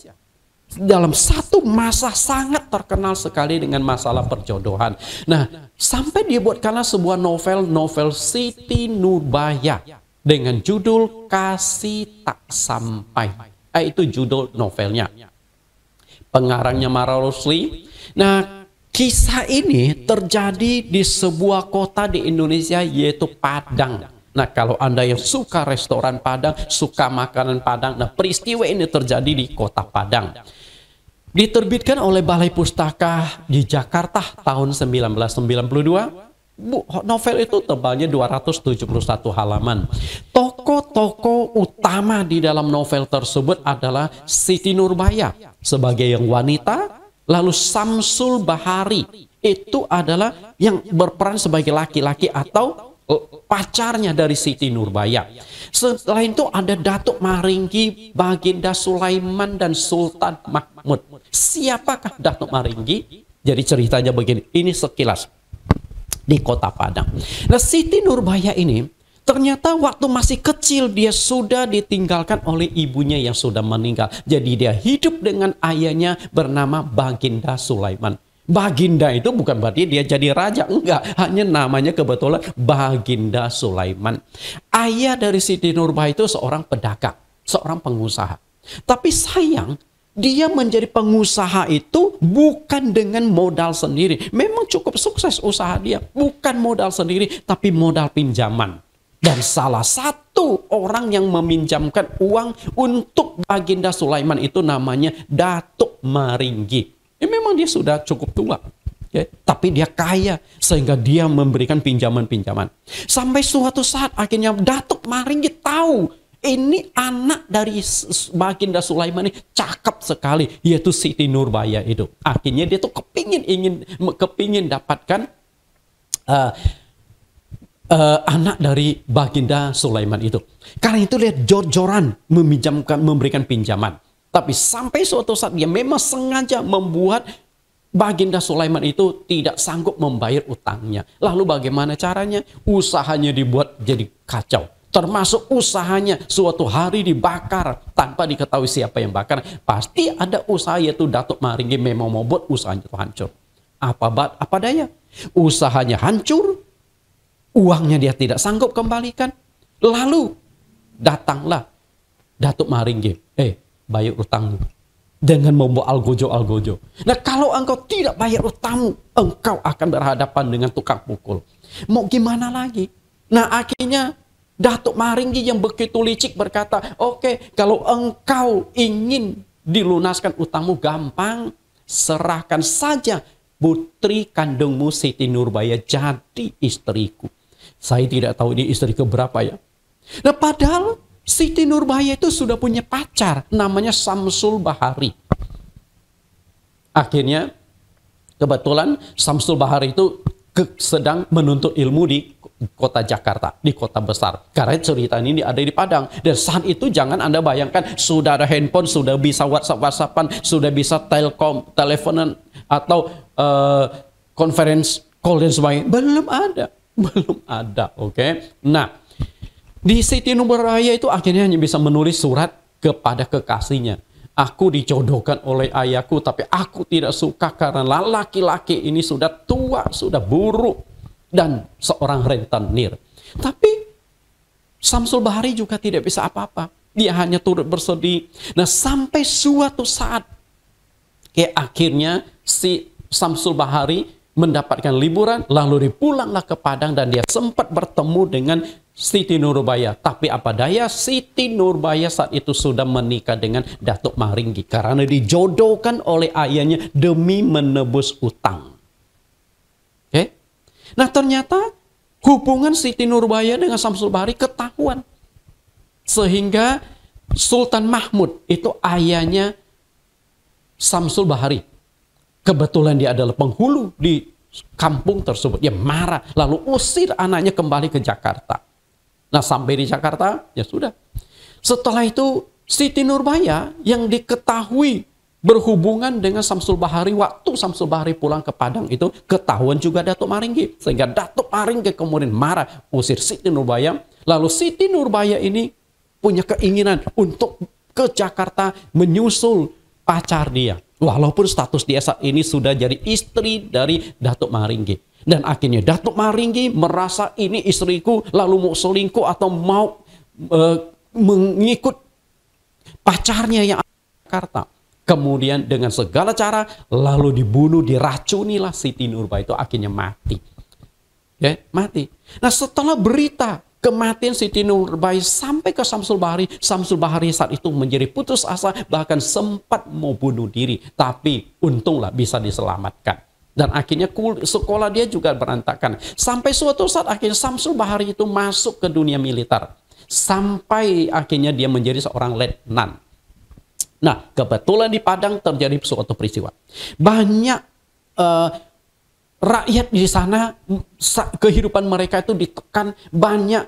dalam satu masa sangat terkenal sekali dengan masalah perjodohan. Nah, sampai dibuatkanlah sebuah novel Siti Nurbaya dengan judul Kasih Tak Sampai. Itu judul novelnya. Pengarangnya Marah Rusli. Nah, kisah ini terjadi di sebuah kota di Indonesia, yaitu Padang. Nah, kalau Anda yang suka restoran Padang, suka makanan Padang, nah peristiwa ini terjadi di kota Padang. Diterbitkan oleh Balai Pustaka di Jakarta tahun 1992. Novel itu tebalnya 271 halaman. Tokoh-tokoh utama di dalam novel tersebut adalah Siti Nurbaya sebagai yang wanita, lalu Samsul Bahari itu adalah yang berperan sebagai laki-laki atau pacarnya dari Siti Nurbaya. Selain itu ada Datuk Maringgi, Baginda Sulaiman, dan Sultan Mahmud. Siapakah Datuk Maringgi? Jadi ceritanya begini, ini sekilas. Di kota Padang. Nah, Siti Nurbaya ini ternyata waktu masih kecil dia sudah ditinggalkan oleh ibunya yang sudah meninggal. Jadi dia hidup dengan ayahnya bernama Baginda Sulaiman. Baginda itu bukan berarti dia jadi raja, enggak. Hanya namanya kebetulan Baginda Sulaiman. Ayah dari Siti Nurbaya itu seorang pedagang, seorang pengusaha. Tapi sayang, dia menjadi pengusaha itu bukan dengan modal sendiri. Memang cukup sukses usaha dia. Bukan modal sendiri, tapi modal pinjaman. Dan salah satu orang yang meminjamkan uang untuk Baginda Sulaiman itu namanya Datuk Maringgi. Memang dia sudah cukup tua. Ya, tapi dia kaya sehingga dia memberikan pinjaman-pinjaman. Sampai suatu saat akhirnya Datuk Maringgi tahu ini anak dari Baginda Sulaiman ini cakep sekali, yaitu Siti Nurbaya itu. Akhirnya dia tuh kepingin dapatkan anak dari Baginda Sulaiman itu. Karena itu dia jor-joran memberikan pinjaman. Tapi sampai suatu saat dia memang sengaja membuat Baginda Sulaiman itu tidak sanggup membayar utangnya. Lalu bagaimana caranya? Usahanya dibuat jadi kacau. Termasuk usahanya suatu hari dibakar tanpa diketahui siapa yang bakar. Pasti ada usaha, yaitu Datuk Maringgi memang mau buat usahanya itu hancur. Apa daya? Usahanya hancur, uangnya dia tidak sanggup kembalikan. Lalu datanglah Datuk Maringgi, bayar utangmu. Dengan membawa algojo. Nah, kalau engkau tidak bayar utangmu, engkau akan berhadapan dengan tukang pukul. Mau gimana lagi? Nah, akhirnya Datuk Maringgi yang begitu licik berkata, oke, kalau engkau ingin dilunaskan utangmu gampang. Serahkan saja putri kandungmu Siti Nurbaya jadi istriku. Saya tidak tahu ini istri keberapa ya. Nah padahal Siti Nurbaya itu sudah punya pacar namanya Samsul Bahari. Akhirnya kebetulan Samsul Bahari itu sedang menuntut ilmu di kota Jakarta, di kota besar. Karena cerita ini ada di Padang. Dan saat itu jangan Anda bayangkan sudah ada handphone, sudah bisa WhatsApp-WhatsAppan, sudah bisa teleponan atau conference call dan sebagainya. Belum ada. Belum ada, oke? Nah, di Siti Nurbaya itu akhirnya hanya bisa menulis surat kepada kekasihnya. Aku dijodohkan oleh ayahku, tapi aku tidak suka karena laki-laki ini sudah tua, sudah buruk, dan seorang rentenir. Tapi Samsul Bahari juga tidak bisa apa-apa. Dia hanya turut bersedih. Nah sampai suatu saat, akhirnya si Samsul Bahari mendapatkan liburan, lalu dipulanglah ke Padang dan dia sempat bertemu dengan Siti Nurbaya. Tapi apa daya, Siti Nurbaya saat itu sudah menikah dengan Datuk Maringgi karena dijodohkan oleh ayahnya demi menebus utang. Oke? Nah ternyata hubungan Siti Nurbaya dengan Samsul Bahari ketahuan. Sehingga Sultan Mahmud itu ayahnya Samsul Bahari. Kebetulan dia adalah penghulu di kampung tersebut. Dia marah lalu usir anaknya kembali ke Jakarta. Nah sampai di Jakarta ya sudah. Setelah itu Siti Nurbaya yang diketahui berhubungan dengan Samsul Bahari, waktu Samsul Bahari pulang ke Padang itu ketahuan juga Datuk Maringgi, sehingga Datuk Maringgi kemudian marah usir Siti Nurbaya. Lalu Siti Nurbaya ini punya keinginan untuk ke Jakarta menyusul pacar dia, walaupun status dia saat ini sudah jadi istri dari Datuk Maringgi. Dan akhirnya Datuk Maringgi merasa ini istriku, lalu mau selingkuh atau mau mengikut pacarnya yang ada di Jakarta. Kemudian dengan segala cara lalu dibunuh, diracunilah Siti Nurbaya, itu akhirnya mati. Ya, mati. Nah setelah berita kematian Siti Nurbaya sampai ke Samsul Bahari saat itu menjadi putus asa, bahkan sempat mau bunuh diri. Tapi untunglah bisa diselamatkan. Dan akhirnya sekolah dia juga berantakan. Sampai suatu saat akhirnya Samsul Bahari itu masuk ke dunia militer. Sampai akhirnya dia menjadi seorang letnan. Nah, kebetulan di Padang terjadi suatu peristiwa. Banyak rakyat di sana, kehidupan mereka itu ditekan, banyak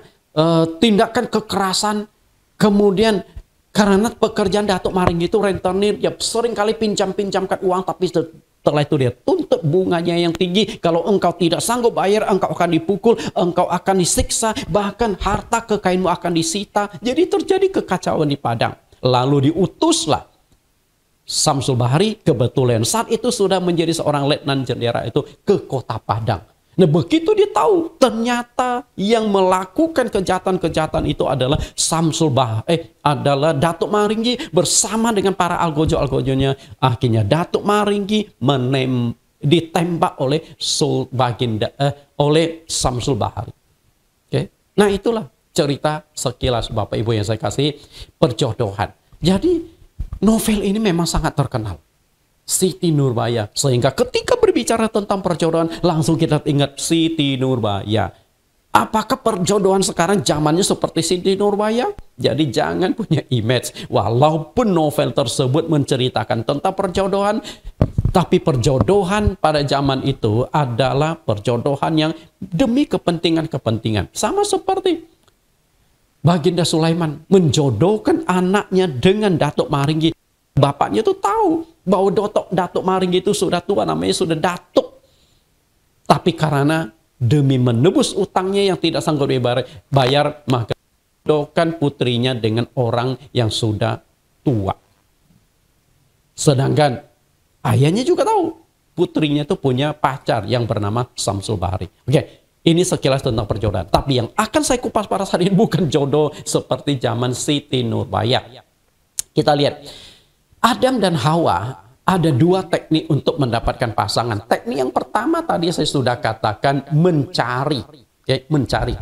tindakan kekerasan. Kemudian karena pekerjaan Datuk Maringgi itu rentenir, dia sering kali pinjamkan uang, tapi setelah itu dia tuntut bunganya yang tinggi. Kalau engkau tidak sanggup bayar, engkau akan dipukul, engkau akan disiksa, bahkan harta kekayaanmu akan disita. Jadi terjadi kekacauan di Padang. Lalu diutuslah Samsul Bahari, kebetulan saat itu sudah menjadi seorang letnan jendera itu ke kota Padang. Nah begitu dia tahu ternyata yang melakukan kejahatan-kejahatan itu adalah adalah Datuk Maringgi bersama dengan para algojo-algojonya. Akhirnya Datuk Maringgi ditembak oleh oleh Samsul Bahari. Oke? Nah itulah cerita sekilas Bapak Ibu yang saya kasih, perjodohan. Jadi novel ini memang sangat terkenal, Siti Nurbaya, sehingga ketika berbicara tentang perjodohan langsung kita ingat Siti Nurbaya. Apakah perjodohan sekarang zamannya seperti Siti Nurbaya? Jadi jangan punya image. Walaupun novel tersebut menceritakan tentang perjodohan, tapi perjodohan pada zaman itu adalah perjodohan yang demi kepentingan-kepentingan. Sama seperti Baginda Sulaiman menjodohkan anaknya dengan Datuk Maringgi. Bapaknya itu tahu bahwa Datuk Maringgi itu sudah tua, namanya sudah Datuk. Tapi karena demi menebus utangnya yang tidak sanggup bayar, maka menjodohkan putrinya dengan orang yang sudah tua. Sedangkan ayahnya juga tahu putrinya itu punya pacar yang bernama Samsul Bahari. Oke. Ini sekilas tentang perjodohan. Tapi yang akan saya kupas pada saat ini bukan jodoh seperti zaman Siti Nurbaya. Kita lihat. Adam dan Hawa ada dua teknik untuk mendapatkan pasangan. Teknik yang pertama tadi saya sudah katakan mencari. Mencari.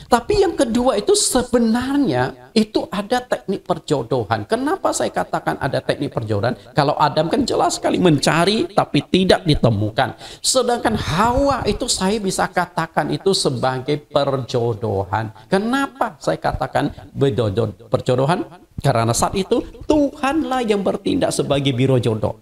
Tapi yang kedua itu sebenarnya itu ada teknik perjodohan. Kenapa saya katakan ada teknik perjodohan? Kalau Adam kan jelas sekali mencari tapi tidak ditemukan. Sedangkan Hawa itu saya bisa katakan itu sebagai perjodohan. Kenapa saya katakan perjodohan? Karena saat itu Tuhanlah yang bertindak sebagai biro jodoh.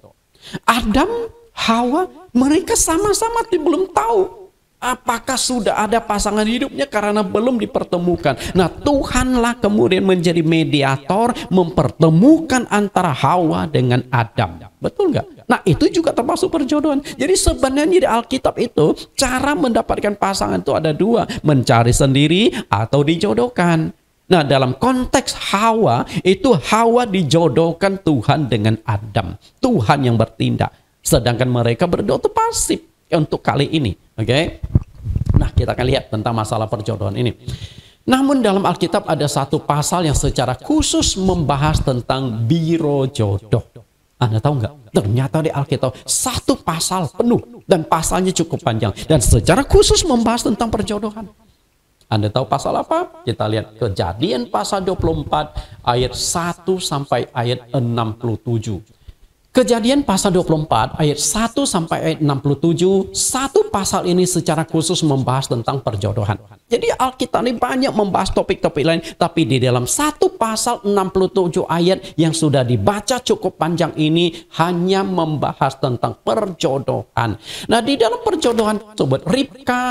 Adam, Hawa, mereka sama-sama belum tahu apakah sudah ada pasangan hidupnya karena belum dipertemukan. Nah, Tuhanlah kemudian menjadi mediator mempertemukan antara Hawa dengan Adam. Betul nggak? Nah, itu juga termasuk perjodohan. Jadi sebenarnya di Alkitab itu cara mendapatkan pasangan itu ada dua. Mencari sendiri atau dijodohkan. Nah, dalam konteks Hawa, itu Hawa dijodohkan Tuhan dengan Adam. Tuhan yang bertindak. Sedangkan mereka berdua itu pasif untuk kali ini. Oke? Nah, kita akan lihat tentang masalah perjodohan ini. Namun dalam Alkitab ada satu pasal yang secara khusus membahas tentang biro jodoh. Anda tahu nggak? Ternyata di Alkitab satu pasal penuh dan pasalnya cukup panjang. Dan secara khusus membahas tentang perjodohan. Anda tahu pasal apa? Kita lihat Kejadian pasal 24 ayat 1 sampai ayat 67. Kejadian pasal 24 ayat 1 sampai ayat 67. Satu pasal ini secara khusus membahas tentang perjodohan. Jadi Alkitab ini banyak membahas topik-topik lain. Tapi di dalam satu pasal 67 ayat yang sudah dibaca cukup panjang ini hanya membahas tentang perjodohan. Nah, di dalam perjodohan tersebut Ribka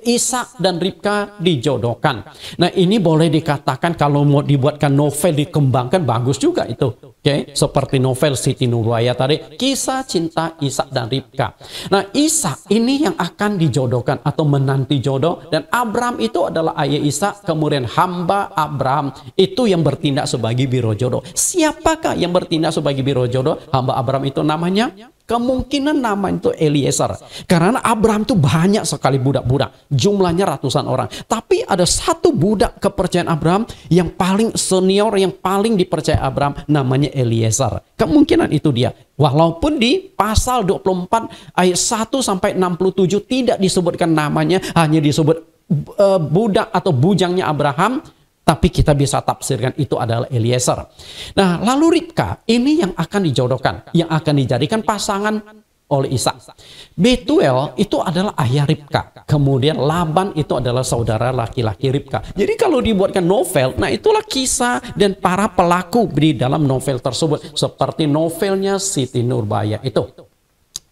Ishak dan Ribka dijodohkan. Nah, ini boleh dikatakan kalau mau dibuatkan novel dikembangkan bagus juga itu. Oke, seperti novel Siti Nurbaya tadi, kisah cinta Ishak dan Ribka. Nah, Ishak ini yang akan dijodohkan atau menanti jodoh, dan Abraham itu adalah ayah Ishak, kemudian hamba Abraham itu yang bertindak sebagai biro jodoh. Siapakah yang bertindak sebagai biro jodoh? Hamba Abraham itu namanya? Kemungkinan nama itu Eliezer. Karena Abraham itu banyak sekali budak-budak. Jumlahnya ratusan orang. Tapi ada satu budak kepercayaan Abraham yang paling senior, yang paling dipercaya Abraham. Namanya Eliezer. Kemungkinan itu dia. Walaupun di pasal 24 ayat 1 sampai 67 tidak disebutkan namanya. Hanya disebut budak atau bujangnya Abraham. Tapi kita bisa tafsirkan itu adalah Eliezer. Nah, lalu Ribka ini yang akan dijodohkan, yang akan dijadikan pasangan oleh Ishak. Betuel itu adalah ayah Ribka. Kemudian Laban itu adalah saudara laki-laki Ribka. Jadi kalau dibuatkan novel, nah itulah kisah dan para pelaku di dalam novel tersebut. Seperti novelnya Siti Nurbaya itu.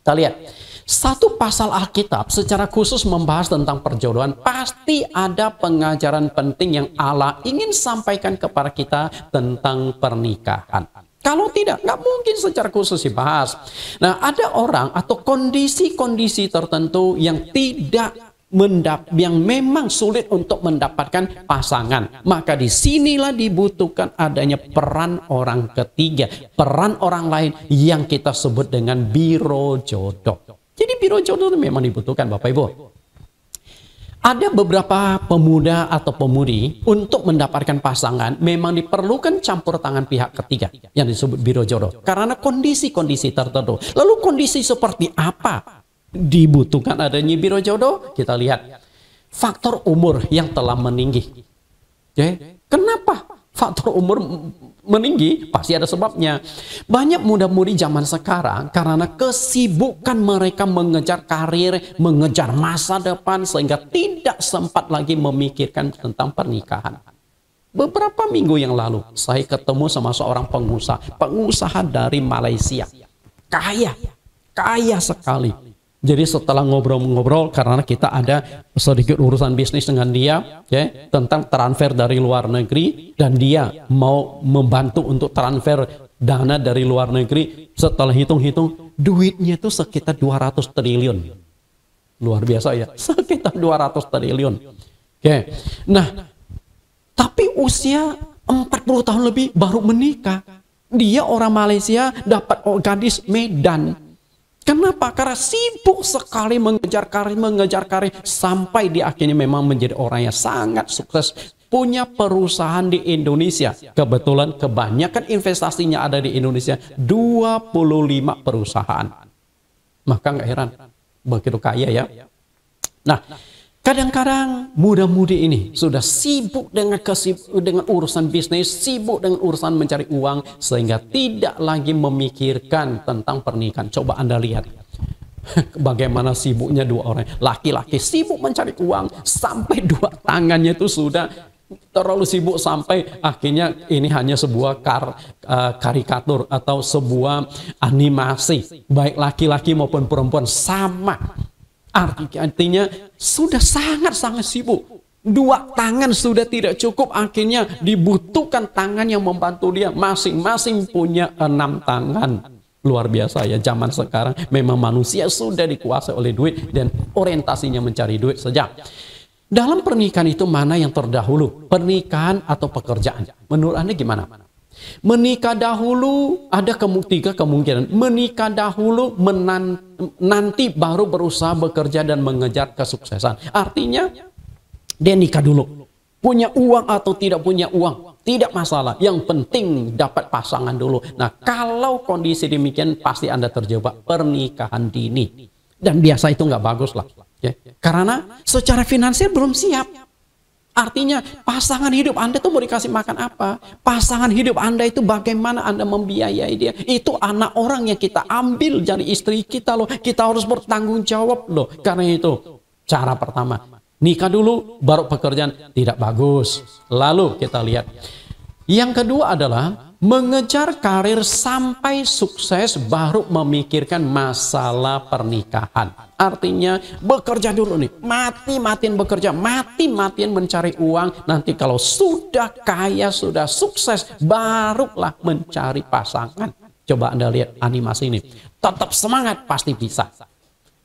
Kita lihat. Satu pasal Alkitab secara khusus membahas tentang perjodohan. Pasti ada pengajaran penting yang Allah ingin sampaikan kepada kita tentang pernikahan. Kalau tidak, nggak mungkin secara khusus dibahas. Nah, ada orang atau kondisi-kondisi tertentu yang yang memang sulit untuk mendapatkan pasangan. Maka disinilah dibutuhkan adanya peran orang ketiga, peran orang lain yang kita sebut dengan biro jodoh. Jadi biro jodoh itu memang dibutuhkan, Bapak Ibu. Ada beberapa pemuda atau pemudi untuk mendapatkan pasangan memang diperlukan campur tangan pihak ketiga yang disebut biro jodoh. Karena kondisi-kondisi tertentu. Lalu kondisi seperti apa dibutuhkan adanya biro jodoh? Kita lihat faktor umur yang telah meninggi. Kenapa faktor umur meninggi? Pasti ada sebabnya. Banyak muda-mudi zaman sekarang karena kesibukan mereka mengejar karir, mengejar masa depan sehingga tidak sempat lagi memikirkan tentang pernikahan. Beberapa minggu yang lalu saya ketemu sama seorang pengusaha dari Malaysia. Kaya sekali. Jadi setelah ngobrol-ngobrol, karena kita ada sedikit urusan bisnis dengan dia, tentang transfer dari luar negeri, dan dia mau membantu untuk transfer dana dari luar negeri. Setelah hitung-hitung, duitnya itu sekitar 200 triliun. Luar biasa ya, sekitar 200 triliun. Nah, tapi usia 40 tahun lebih baru menikah. Dia orang Malaysia, dapat gadis Medan. Kenapa? Karena sibuk sekali mengejar karir, sampai di akhirnya memang menjadi orang yang sangat sukses, punya perusahaan di Indonesia. Kebetulan kebanyakan investasinya ada di Indonesia, 25 perusahaan. Maka nggak heran, begitu kaya ya. Nah, Kadang-kadang muda-mudi ini sudah sibuk dengan urusan bisnis, sibuk dengan urusan mencari uang, sehingga tidak lagi memikirkan tentang pernikahan. Coba Anda lihat bagaimana sibuknya dua orang. Laki-laki sibuk mencari uang sampai dua tangannya itu sudah terlalu sibuk, sampai akhirnya ini hanya sebuah karikatur atau sebuah animasi, baik laki-laki maupun perempuan sama. Artinya sudah sangat-sangat sibuk. Dua tangan sudah tidak cukup, akhirnya dibutuhkan tangan yang membantu dia. Masing-masing punya 6 tangan. Luar biasa ya, zaman sekarang memang manusia sudah dikuasai oleh duit dan orientasinya mencari duit saja. Dalam pernikahan itu mana yang terdahulu? Pernikahan atau pekerjaan? Menurut Anda gimana? Menikah dahulu, ada tiga kemungkinan. Menikah dahulu, nanti baru berusaha bekerja dan mengejar kesuksesan. Artinya dia nikah dulu. Punya uang atau tidak punya uang, tidak masalah. Yang penting dapat pasangan dulu. Nah, kalau kondisi demikian pasti Anda terjebak pernikahan dini. Dan biasa itu nggak bagus lah. Ya. Karena secara finansial belum siap. Artinya pasangan hidup Anda itu mau dikasih makan apa? Pasangan hidup Anda itu bagaimana Anda membiayai dia? Itu anak orang yang kita ambil dari istri kita loh. Kita harus bertanggung jawab loh. Karena itu cara pertama, nikah dulu baru pekerjaan, tidak bagus. Lalu kita lihat. Yang kedua adalah mengejar karir sampai sukses baru memikirkan masalah pernikahan. Artinya bekerja dulu nih, mati-matian bekerja, mati-matian mencari uang. Nanti kalau sudah kaya, sudah sukses, barulah mencari pasangan. Coba Anda lihat animasi ini. Tetap semangat, pasti bisa.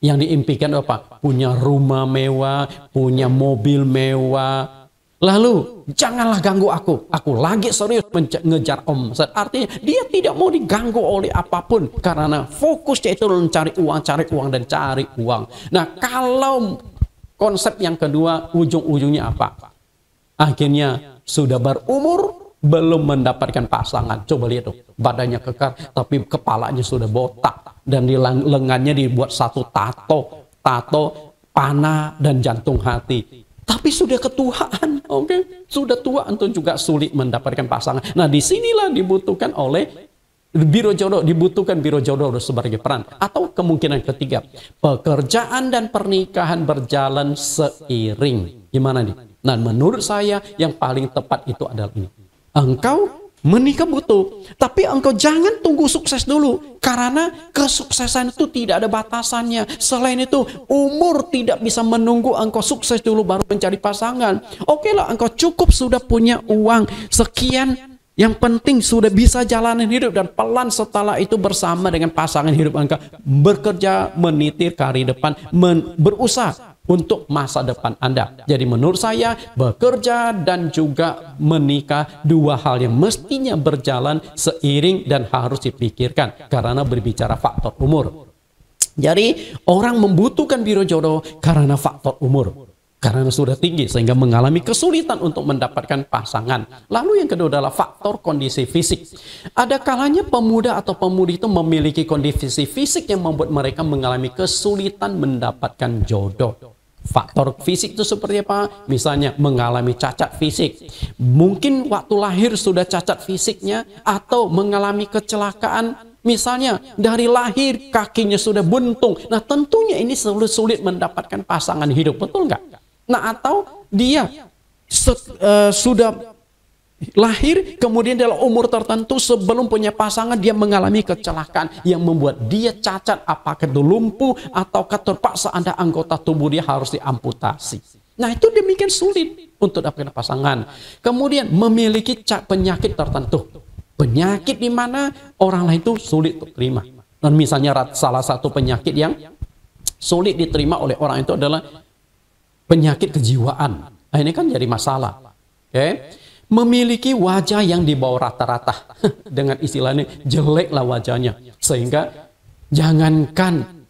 Yang diimpikan apa? Punya rumah mewah, punya mobil mewah. Lalu janganlah ganggu aku lagi serius mengejar omset. Artinya dia tidak mau diganggu oleh apapun karena fokusnya itu mencari uang dan cari uang. Nah, kalau konsep yang kedua ujung-ujungnya apa? Akhirnya sudah berumur belum mendapatkan pasangan. Coba lihat tuh, badannya kekar tapi kepalanya sudah botak dan di lengannya dibuat satu tato panah dan jantung hati. Tapi sudah ketuaan, oke? Sudah tua untuk juga sulit mendapatkan pasangan. Nah, disinilah dibutuhkan oleh biro jodoh, dibutuhkan biro jodoh sebagai peran. Atau kemungkinan ketiga, pekerjaan dan pernikahan berjalan seiring. Gimana nih? Nah, menurut saya yang paling tepat itu adalah ini. Engkau menikah butuh, tapi engkau jangan tunggu sukses dulu, karena kesuksesan itu tidak ada batasannya. Selain itu, umur tidak bisa menunggu engkau sukses dulu baru mencari pasangan. Oke lah, engkau cukup sudah punya uang sekian, yang penting sudah bisa jalanin hidup, dan pelan setelah itu bersama dengan pasangan hidup engkau bekerja, menitir karir depan, berusaha untuk masa depan Anda. Jadi menurut saya bekerja dan juga menikah dua hal yang mestinya berjalan seiring dan harus dipikirkan karena berbicara faktor umur. Jadi orang membutuhkan biro jodoh karena faktor umur. Karena sudah tinggi sehingga mengalami kesulitan untuk mendapatkan pasangan. Lalu yang kedua adalah faktor kondisi fisik. Ada kalanya pemuda atau pemudi itu memiliki kondisi fisik yang membuat mereka mengalami kesulitan mendapatkan jodoh. Faktor fisik itu seperti apa? Misalnya mengalami cacat fisik. Mungkin waktu lahir sudah cacat fisiknya atau mengalami kecelakaan. Misalnya dari lahir kakinya sudah buntung. Nah, tentunya ini sulit mendapatkan pasangan hidup, betul nggak? Nah, atau dia sudah lahir kemudian dalam umur tertentu sebelum punya pasangan dia mengalami kecelakaan yang membuat dia cacat, apakah itu lumpuh atau terpaksa ada anggota tubuh dia harus diamputasi. Nah, itu demikian sulit untuk dapatkan pasangan. Kemudian memiliki penyakit tertentu. Penyakit di mana orang lain itu sulit untuk terima. Dan misalnya salah satu penyakit yang sulit diterima oleh orang itu adalah penyakit kejiwaan. Nah, ini kan jadi masalah. Oke. Memiliki wajah yang di bawah rata-rata. Dengan istilahnya jeleklah wajahnya. Sehingga jangankan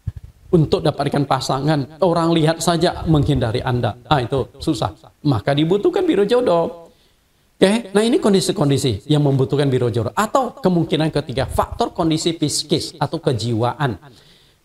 untuk dapatkan pasangan, orang lihat saja menghindari Anda. Ah, itu susah. Maka dibutuhkan biro jodoh. Oke, nah ini kondisi-kondisi yang membutuhkan biro jodoh. Atau kemungkinan ketiga, faktor kondisi psikis atau kejiwaan.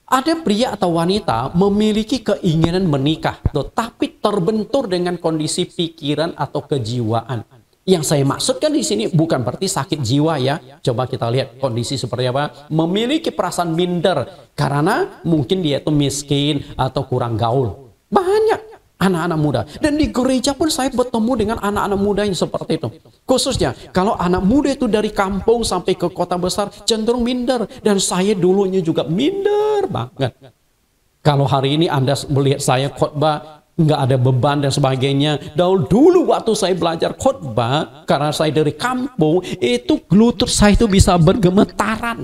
Ada pria atau wanita memiliki keinginan menikah, tapi terbentur dengan kondisi pikiran atau kejiwaan. Yang saya maksudkan di sini bukan berarti sakit jiwa ya. Coba kita lihat kondisi seperti apa. Memiliki perasaan minder karena mungkin dia itu miskin atau kurang gaul. Banyak anak-anak muda. Dan di gereja pun saya bertemu dengan anak-anak muda yang seperti itu. Khususnya kalau anak muda itu dari kampung sampai ke kota besar cenderung minder. Dan saya dulunya juga minder banget. Kalau hari ini Anda melihat saya khotbah nggak ada beban dan sebagainya. Dulu waktu saya belajar khotbah, karena saya dari kampung, itu lutut saya itu bisa bergemetaran.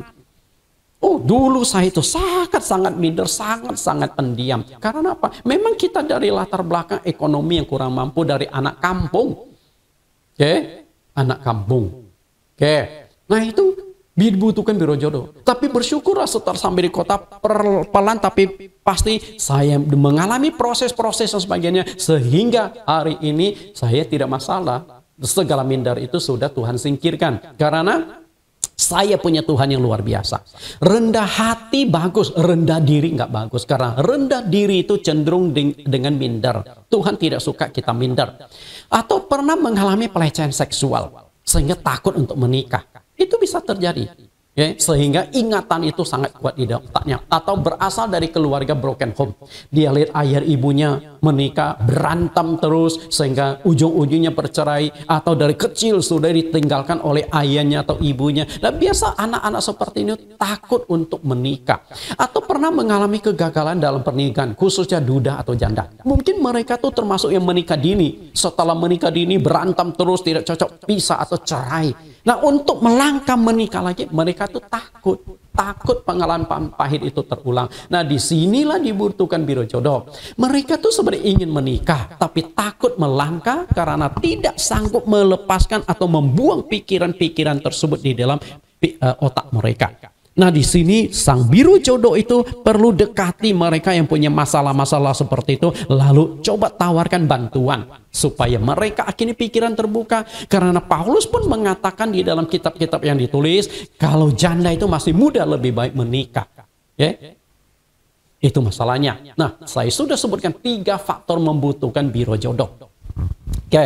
Oh, dulu saya itu sangat-sangat minder, sangat-sangat pendiam. Karena apa? Memang kita dari latar belakang ekonomi yang kurang mampu, dari anak kampung. Oke? Anak kampung. Oke. Nah, itu dibutuhkan biro jodoh. Tapi bersyukurlah setelah sampai di kota pelan tapi pasti saya mengalami proses-proses dan sebagainya sehingga hari ini saya tidak masalah. Segala minder itu sudah Tuhan singkirkan karena saya punya Tuhan yang luar biasa. Rendah hati bagus, rendah diri nggak bagus. Karena rendah diri itu cenderung dengan minder. Tuhan tidak suka kita minder. Atau pernah mengalami pelecehan seksual sehingga takut untuk menikah. Itu bisa terjadi. Ya, sehingga ingatan itu sangat kuat di otaknya. Atau berasal dari keluarga broken home. Dia lihat ayah ibunya menikah, berantem terus, sehingga ujung-ujungnya bercerai. Atau dari kecil sudah ditinggalkan oleh ayahnya atau ibunya. Dan biasa anak-anak seperti ini takut untuk menikah. Atau pernah mengalami kegagalan dalam pernikahan, khususnya duda atau janda. Mungkin mereka tuh termasuk yang menikah dini. Setelah menikah dini berantem terus, tidak cocok, pisah atau cerai. Nah, untuk melangkah menikah lagi, mereka tuh takut pengalaman pahit itu terulang. Nah, disinilah dibutuhkan biro jodoh. Mereka tuh sebenarnya ingin menikah, tapi takut melangkah karena tidak sanggup melepaskan atau membuang pikiran-pikiran tersebut di dalam otak mereka. Nah, di sini sang biro jodoh itu perlu dekati mereka yang punya masalah-masalah seperti itu, lalu coba tawarkan bantuan supaya mereka akhirnya pikiran terbuka. Karena Paulus pun mengatakan di dalam kitab-kitab yang ditulis, kalau janda itu masih muda lebih baik menikah. Ya? Itu masalahnya. Nah, saya sudah sebutkan 3 faktor membutuhkan biro jodoh. Oke.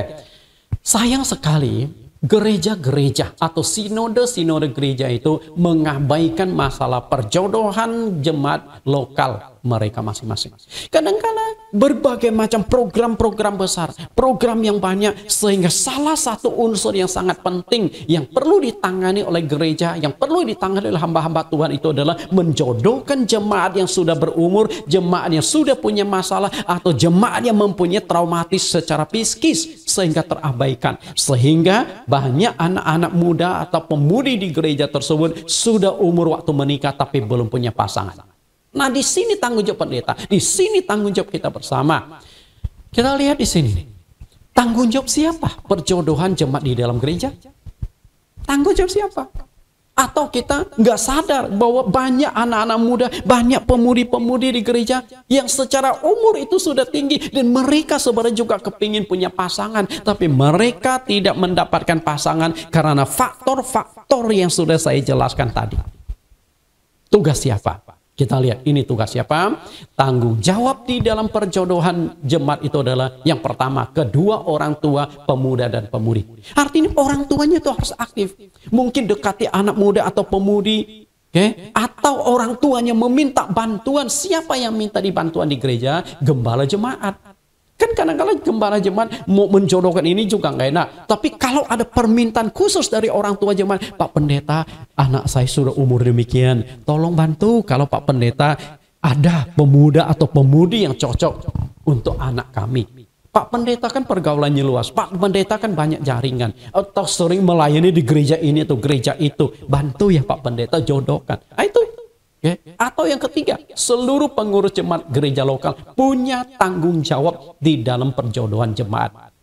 Sayang sekali gereja-gereja atau sinode-sinode gereja itu mengabaikan masalah perjodohan jemaat lokal mereka masing-masing. Kadang-kadang berbagai macam program-program besar, program yang banyak, sehingga salah satu unsur yang sangat penting yang perlu ditangani oleh gereja, yang perlu ditangani oleh hamba-hamba Tuhan itu adalah menjodohkan jemaat yang sudah berumur, jemaat yang sudah punya masalah, atau jemaat yang mempunyai traumatis secara psikis sehingga terabaikan. Sehingga banyak anak-anak muda atau pemudi di gereja tersebut sudah umur waktu menikah tapi belum punya pasangan. Nah, di sini tanggung jawab pendeta, di sini tanggung jawab kita bersama. Kita lihat di sini. Tanggung jawab siapa? Perjodohan jemaat di dalam gereja? Tanggung jawab siapa? Atau kita nggak sadar bahwa banyak anak-anak muda, banyak pemudi-pemudi di gereja yang secara umur itu sudah tinggi dan mereka sebenarnya juga kepingin punya pasangan, tapi mereka tidak mendapatkan pasangan karena faktor-faktor yang sudah saya jelaskan tadi. Tugas siapa? Kita lihat ini tugas siapa? Tanggung jawab di dalam perjodohan jemaat itu adalah yang pertama, kedua orang tua pemuda dan pemudi. Artinya orang tuanya itu harus aktif. Mungkin dekati anak muda atau pemudi, atau orang tuanya meminta bantuan. Siapa yang minta dibantuan di gereja? Gembala jemaat. Kan kadang-kadang gembala jemaat mau menjodohkan ini juga nggak enak. Tapi kalau ada permintaan khusus dari orang tua jemaat, Pak Pendeta, anak saya sudah umur demikian, tolong bantu kalau Pak Pendeta ada pemuda atau pemudi yang cocok untuk anak kami. Pak Pendeta kan pergaulannya luas, Pak Pendeta kan banyak jaringan, atau sering melayani di gereja ini atau gereja itu, bantu ya Pak Pendeta jodohkan. Itu. Atau yang ketiga, seluruh pengurus jemaat gereja lokal punya tanggung jawab di dalam perjodohan jemaat.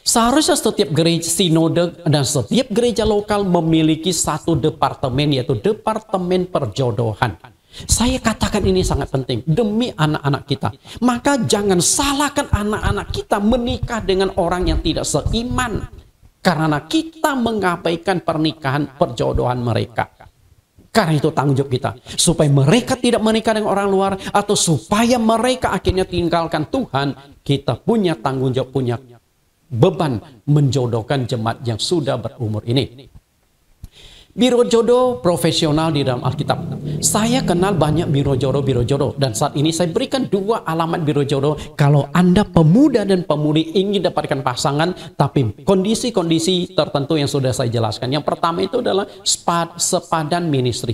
Seharusnya setiap gereja sinode dan setiap gereja lokal memiliki satu departemen, yaitu departemen perjodohan. Saya katakan ini sangat penting demi anak-anak kita. Maka jangan salahkan anak-anak kita menikah dengan orang yang tidak seiman, karena kita mengabaikan pernikahan perjodohan mereka. Karena itu tanggung jawab kita. Supaya mereka tidak menikah dengan orang luar. Atau supaya mereka akhirnya tinggalkan Tuhan. Kita punya tanggung jawab, punya beban menjodohkan jemaat yang sudah berumur ini. Biro jodoh profesional di dalam Alkitab. Saya kenal banyak biro jodoh. Dan saat ini saya berikan 2 alamat biro jodoh. Kalau Anda pemuda dan pemudi ingin dapatkan pasangan, tapi kondisi-kondisi tertentu yang sudah saya jelaskan. Yang pertama itu adalah sepadan ministry.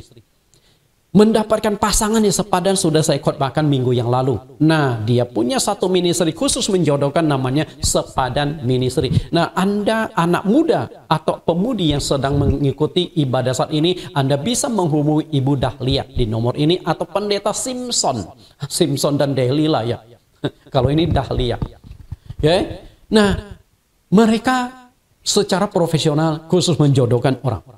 Mendapatkan pasangan yang sepadan sudah saya khotbahkan minggu yang lalu. Nah, dia punya satu ministry khusus menjodohkan, namanya sepadan ministry. Nah, Anda anak muda atau pemudi yang sedang mengikuti ibadah saat ini, Anda bisa menghubungi Ibu Dahlia di nomor ini, atau Pendeta Simpson dan Delila ya. Kalau ini Dahlia. Ya. Nah, mereka secara profesional khusus menjodohkan orang.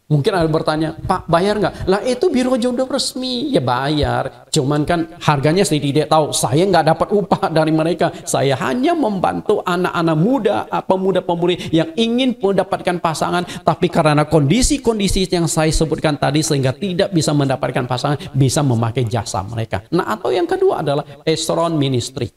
Mungkin ada bertanya, Pak, bayar nggak? Lah itu biro jodoh resmi. Ya bayar. Cuman kan harganya saya tidak tahu. Saya nggak dapat upah dari mereka. Saya hanya membantu anak-anak muda, pemuda-pemudi yang ingin mendapatkan pasangan. Tapi karena kondisi-kondisi yang saya sebutkan tadi, sehingga tidak bisa mendapatkan pasangan, bisa memakai jasa mereka. Nah, atau yang kedua adalah Esron Ministry.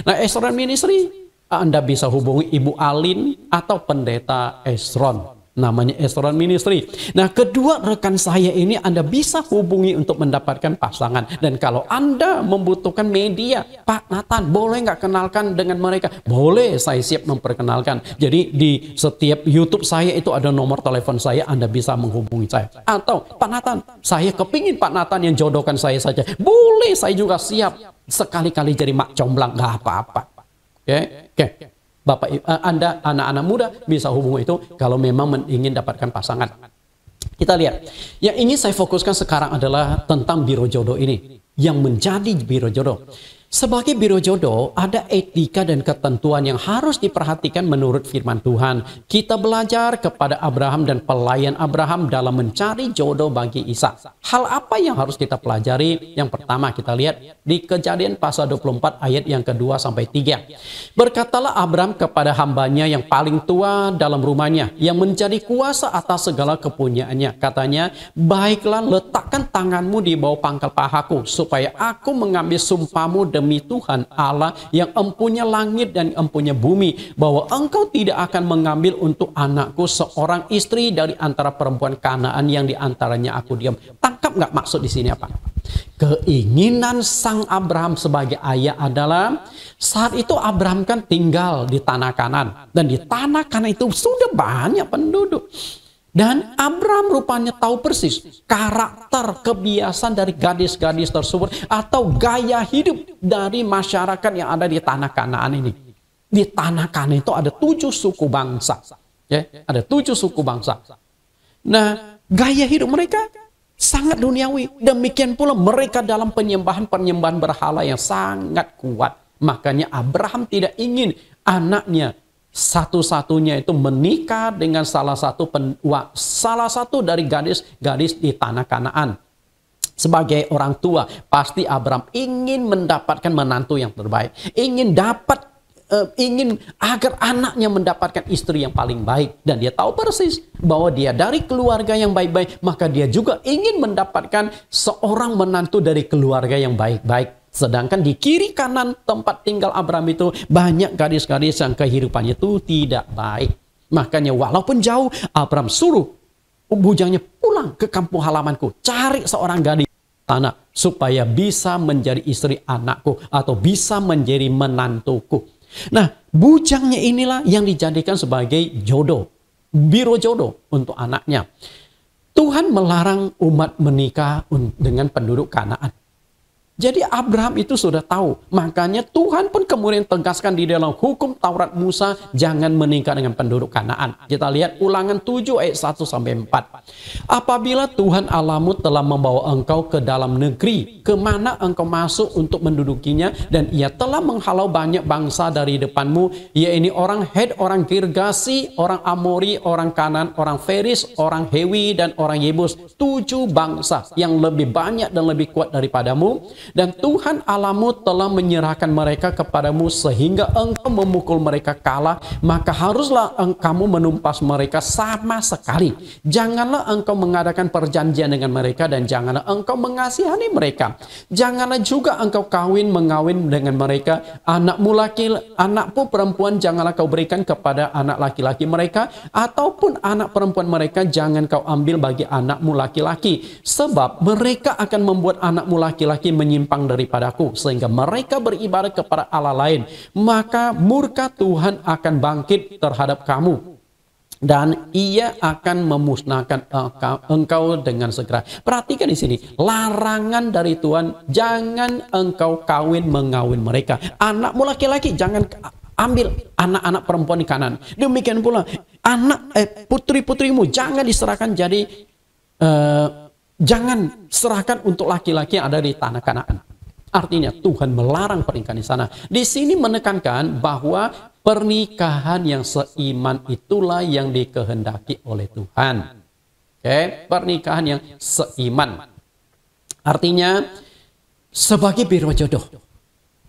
Nah, Esron Ministry, Anda bisa hubungi Ibu Alin atau Pendeta Esron. Namanya Esron Ministry. Nah, kedua rekan saya ini Anda bisa hubungi untuk mendapatkan pasangan. Dan kalau Anda membutuhkan media, Pak Nathan, boleh nggak kenalkan dengan mereka? Boleh, saya siap memperkenalkan. Jadi di setiap YouTube saya itu ada nomor telepon saya, Anda bisa menghubungi saya. Atau, Pak Nathan, saya kepingin Pak Nathan yang jodohkan saya saja. Boleh, saya juga siap. Sekali-kali jadi mak comblang, nggak apa-apa. Oke. Bapak, Anda anak-anak muda bisa hubungi itu kalau memang ingin dapatkan pasangan. Kita lihat, yang ingin saya fokuskan sekarang adalah tentang biro jodoh ini. Yang menjadi biro jodoh. Sebagai biro jodoh, ada etika dan ketentuan yang harus diperhatikan menurut firman Tuhan. Kita belajar kepada Abraham dan pelayan Abraham dalam mencari jodoh bagi Ishak. Hal apa yang harus kita pelajari? Yang pertama kita lihat di Kejadian pasal 24 ayat yang kedua sampai 3. Berkatalah Abraham kepada hambanya yang paling tua dalam rumahnya, yang menjadi kuasa atas segala kepunyaannya. Katanya, baiklah letakkan tanganmu di bawah pangkal pahaku, supaya aku mengambil sumpahmu demi Tuhan Allah yang empunya langit dan empunya bumi, bahwa engkau tidak akan mengambil untuk anakku seorang istri dari antara perempuan Kanaan yang diantaranya aku diam. Tangkap nggak maksud di sini apa? Keinginan sang Abraham sebagai ayah adalah, saat itu Abraham kan tinggal di tanah Kanaan, dan di tanah Kanaan itu sudah banyak penduduk. Dan Abraham rupanya tahu persis karakter, kebiasaan dari gadis-gadis tersebut atau gaya hidup dari masyarakat yang ada di tanah Kanaan ini. Di tanah Kanaan itu ada 7 suku bangsa. Ya, ada 7 suku bangsa. Nah, gaya hidup mereka sangat duniawi. Demikian pula mereka dalam penyembahan berhala yang sangat kuat. Makanya Abraham tidak ingin anaknya satu-satunya itu menikah dengan salah satu dari gadis-gadis di tanah Kanaan. Sebagai orang tua, pasti Abraham ingin mendapatkan menantu yang terbaik, ingin agar anaknya mendapatkan istri yang paling baik, dan dia tahu persis bahwa dia dari keluarga yang baik-baik, maka dia juga ingin mendapatkan seorang menantu dari keluarga yang baik-baik. Sedangkan di kiri kanan tempat tinggal Abraham itu banyak gadis-gadis yang kehidupannya itu tidak baik. Makanya walaupun jauh, Abraham suruh bujangnya pulang ke kampung halamanku, cari seorang gadis tanah supaya bisa menjadi istri anakku atau bisa menjadi menantuku. Nah, bujangnya inilah yang dijadikan sebagai jodoh, biro jodoh untuk anaknya. Tuhan melarang umat menikah dengan penduduk Kanaan. Jadi Abraham itu sudah tahu. Makanya Tuhan pun kemudian tegaskan di dalam hukum Taurat Musa, jangan menikah dengan penduduk Kanaan. Kita lihat Ulangan 7 ayat 1-4. Apabila Tuhan Allahmu telah membawa engkau ke dalam negeri, kemana engkau masuk untuk mendudukinya, dan ia telah menghalau banyak bangsa dari depanmu, yaitu orang Het, orang Girgasi, orang Amori, orang Kanan, orang Feris, orang Hewi, dan orang Yebus. 7 bangsa yang lebih banyak dan lebih kuat daripadamu. Dan Tuhan Allahmu telah menyerahkan mereka kepadamu sehingga engkau memukul mereka kalah, maka haruslah kamu menumpas mereka sama sekali. Janganlah engkau mengadakan perjanjian dengan mereka dan janganlah engkau mengasihani mereka. Janganlah juga engkau mengawin dengan mereka. Anakmu perempuan janganlah kau berikan kepada anak laki-laki mereka, ataupun anak perempuan mereka jangan kau ambil bagi anakmu laki-laki, sebab mereka akan membuat anakmu laki-laki menyimpang daripadaku sehingga mereka beribadat kepada Allah lain. Maka murka Tuhan akan bangkit terhadap kamu dan ia akan memusnahkan engkau dengan segera. Perhatikan di sini, larangan dari Tuhan, jangan engkau mengawin mereka. Anakmu laki-laki jangan ambil anak-anak perempuan di kanan. Demikian pula putri-putrimu jangan diserahkan jadi jangan serahkan untuk laki-laki yang ada di tanah Kanaan. Artinya Tuhan melarang pernikahan di sana. Di sini menekankan bahwa pernikahan yang seiman itulah yang dikehendaki oleh Tuhan. Oke, pernikahan yang seiman. Artinya sebagai biro jodoh,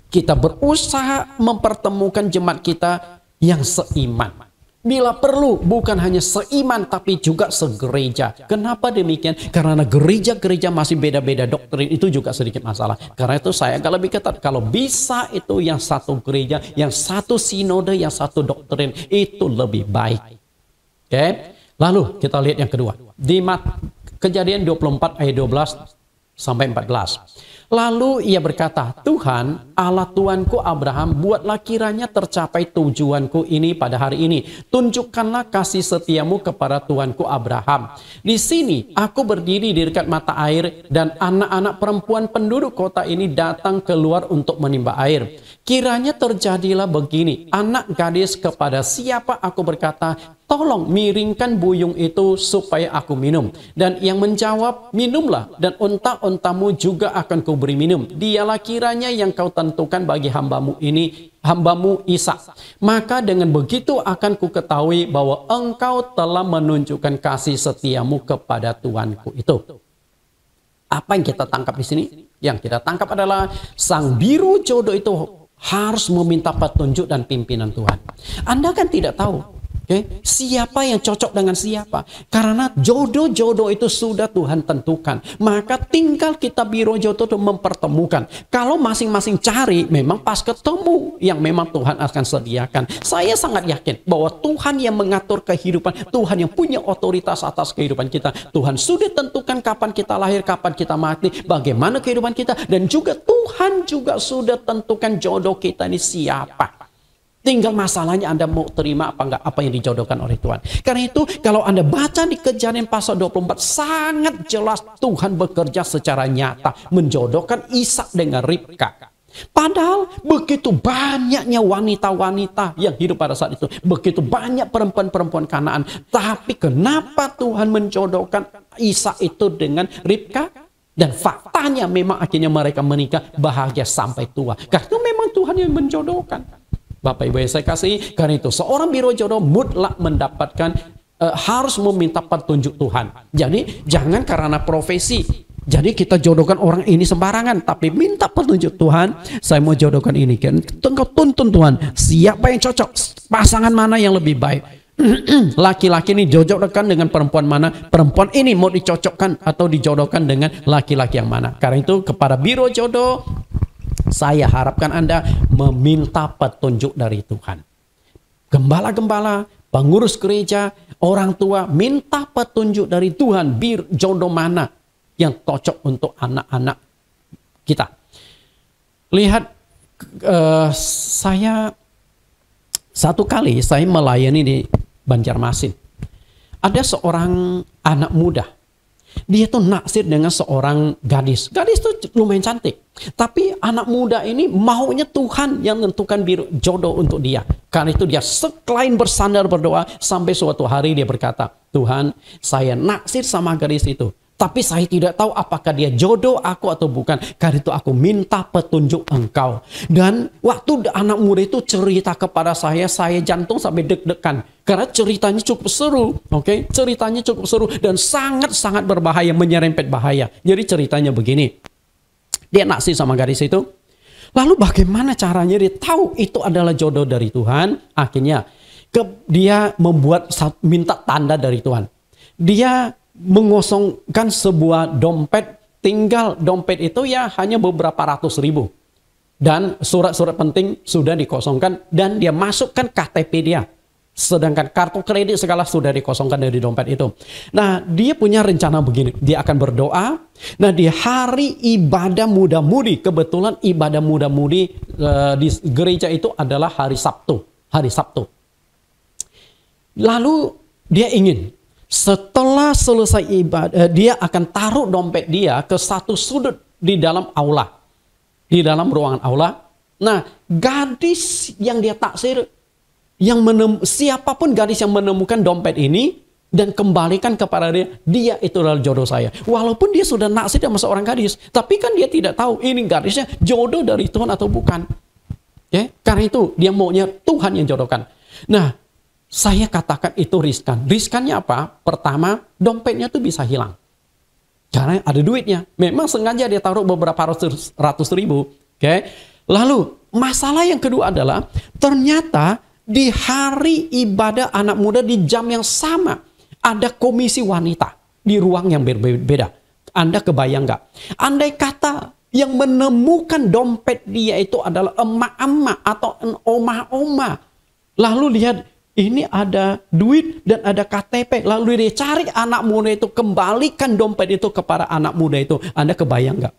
kita berusaha mempertemukan jemaat kita yang seiman. Bila perlu bukan hanya seiman tapi juga segereja. Kenapa demikian? Karena gereja-gereja masih beda-beda doktrin, itu juga sedikit masalah. Karena itu saya agak lebih ketat. Kalau bisa itu yang satu gereja, yang satu sinode, yang satu doktrin, itu lebih baik. Oke? Lalu kita lihat yang kedua. Di Kejadian 24 ayat 12 sampai 14. Lalu ia berkata, Tuhan, Allah Tuanku Abraham, buatlah kiranya tercapai tujuanku ini pada hari ini. Tunjukkanlah kasih setiamu kepada Tuanku Abraham. Di sini aku berdiri di dekat mata air dan anak-anak perempuan penduduk kota ini datang keluar untuk menimba air. Kiranya terjadilah begini, anak gadis kepada siapa aku berkata, tolong miringkan buyung itu supaya aku minum. Dan yang menjawab, minumlah, dan unta-untamu juga akan kuberi minum. Dialah kiranya yang kau tentukan bagi hambamu ini, hambamu Ishak. Maka dengan begitu akan ku ketahui bahwa engkau telah menunjukkan kasih setiamu kepada Tuanku itu. Apa yang kita tangkap di sini? Yang kita tangkap adalah sang biro jodoh itu harus meminta petunjuk dan pimpinan Tuhan. Anda kan tidak tahu siapa yang cocok dengan siapa. Karena jodoh-jodoh itu sudah Tuhan tentukan. Maka tinggal kita biro jodoh itu mempertemukan. Kalau masing-masing cari, memang pas ketemu yang memang Tuhan akan sediakan. Saya sangat yakin bahwa Tuhan yang mengatur kehidupan, Tuhan yang punya otoritas atas kehidupan kita. Tuhan sudah tentukan kapan kita lahir, kapan kita mati, bagaimana kehidupan kita. Dan juga Tuhan juga sudah tentukan jodoh kita ini siapa. Tinggal masalahnya Anda mau terima apa enggak apa yang dijodohkan oleh Tuhan. Karena itu kalau Anda baca di Kejadian pasal 24 sangat jelas Tuhan bekerja secara nyata menjodohkan Ishak dengan Ribka. Padahal begitu banyaknya wanita-wanita yang hidup pada saat itu. Begitu banyak perempuan-perempuan Kanaan. Tapi kenapa Tuhan menjodohkan Ishak itu dengan Ribka? Dan faktanya memang akhirnya mereka menikah bahagia sampai tua. Karena itu memang Tuhan yang menjodohkan. Bapak Ibu yang saya kasih, karena itu seorang biro jodoh mutlak mendapatkan harus meminta petunjuk Tuhan. Jadi jangan karena profesi, jadi kita jodohkan orang ini sembarangan, tapi minta petunjuk Tuhan. Saya mau jodohkan ini, kan? Engkau tuntun Tuhan, siapa yang cocok, pasangan mana yang lebih baik. Laki-laki ini cocokkan dengan perempuan mana, perempuan ini mau dicocokkan atau dijodohkan dengan laki-laki yang mana. Karena itu kepada biro jodoh, saya harapkan Anda meminta petunjuk dari Tuhan. Gembala-gembala, pengurus gereja, orang tua, minta petunjuk dari Tuhan. Jodoh mana yang cocok untuk anak-anak kita. Lihat, satu kali saya melayani di Banjarmasin. Ada seorang anak muda. Dia tuh naksir dengan seorang gadis. Gadis tuh lumayan cantik. Tapi anak muda ini maunya Tuhan yang menentukan jodoh untuk dia. Karena itu dia selain bersandar berdoa, sampai suatu hari dia berkata, Tuhan, saya naksir sama gadis itu. Tapi saya tidak tahu apakah dia jodoh aku atau bukan. Karena itu aku minta petunjuk engkau. Dan waktu anak muda itu cerita kepada saya jantung sampai deg-degan. Karena ceritanya cukup seru. Ceritanya cukup seru dan sangat-sangat berbahaya, menyerempet bahaya. Jadi ceritanya begini. Dia naksir sama gadis itu. Lalu bagaimana caranya dia tahu itu adalah jodoh dari Tuhan? Akhirnya dia minta tanda dari Tuhan. Dia mengosongkan sebuah dompet. Tinggal dompet itu ya hanya beberapa ratus ribu. Dan surat-surat penting sudah dikosongkan. Dan dia masukkan KTP dia. Sedangkan kartu kredit segala sudah dikosongkan dari dompet itu. Nah, dia punya rencana begini. Dia akan berdoa. Nah, di hari ibadah muda-mudi. Kebetulan ibadah muda-mudi di gereja itu adalah hari Sabtu. Hari Sabtu. Lalu dia ingin. Setelah selesai ibadah, dia akan taruh dompet dia ke satu sudut di dalam aula. Di dalam ruangan aula. Nah, gadis yang dia taksir, siapapun gadis yang menemukan dompet ini dan kembalikan kepada dia itu adalah jodoh saya. Walaupun dia sudah naksir sama seorang gadis, tapi kan dia tidak tahu ini gadisnya jodoh dari Tuhan atau bukan. Ya, karena itu dia maunya Tuhan yang jodohkan. Nah, saya katakan itu riskan. Riskannya apa? Pertama, dompetnya tuh bisa hilang. Karena ada duitnya. Memang sengaja dia taruh beberapa ratus ribu. Oke. Lalu, masalah yang kedua adalah ternyata di hari ibadah anak muda di jam yang sama ada komisi wanita di ruang yang berbeda. Anda kebayang nggak? Andai kata yang menemukan dompet dia itu adalah emak-emak atau oma-oma. Lalu lihat ini ada duit dan ada KTP. Lalu dia cari anak muda itu, kembalikan dompet itu kepada anak muda itu. Anda kebayang nggak?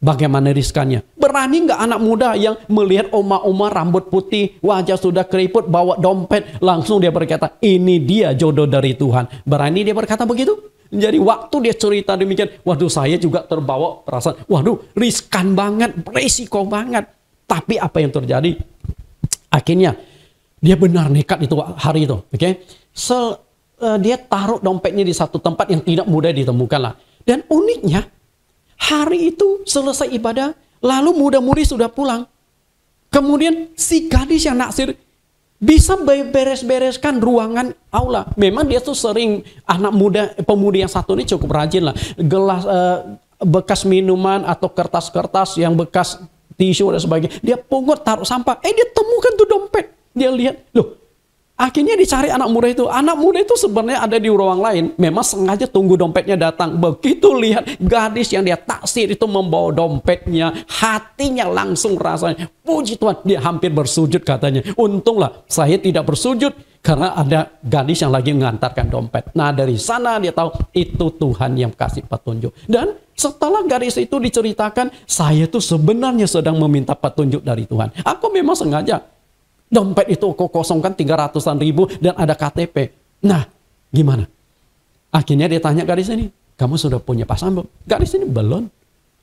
Bagaimana riskannya? Berani nggak anak muda yang melihat oma-oma rambut putih, wajah sudah keriput, bawa dompet, langsung dia berkata, ini dia jodoh dari Tuhan. Berani dia berkata begitu? Jadi waktu dia cerita demikian, waduh saya juga terbawa perasaan, waduh riskan banget, resiko banget. Tapi apa yang terjadi? Akhirnya dia benar nekat itu hari itu. Oke? Dia taruh dompetnya di satu tempat yang tidak mudah ditemukan lah. Dan uniknya, hari itu selesai ibadah, lalu muda-mudi sudah pulang. Kemudian si gadis yang naksir bisa beres-bereskan ruangan aula. Memang dia tuh sering, pemudi yang satu ini cukup rajin lah. Gelas bekas minuman atau kertas-kertas yang bekas tisu dan sebagainya. Dia pungut taruh sampah. Dia temukan tuh dompet. Dia lihat, loh. Akhirnya dicari anak muda itu. Anak muda itu sebenarnya ada di ruang lain. Memang sengaja tunggu dompetnya datang. Begitu lihat gadis yang dia taksir itu membawa dompetnya. Hatinya langsung rasanya, puji Tuhan. Dia hampir bersujud katanya. Untunglah saya tidak bersujud. Karena ada gadis yang lagi mengantarkan dompet. Nah dari sana dia tahu itu Tuhan yang kasih petunjuk. Dan setelah gadis itu diceritakan, saya tuh sebenarnya sedang meminta petunjuk dari Tuhan. Aku memang sengaja. Dompet itu kok kosongkan 300-an ribu dan ada KTP. Nah, gimana? Akhirnya dia tanya gadis ini, kamu sudah punya pasangan? Gadis ini belum.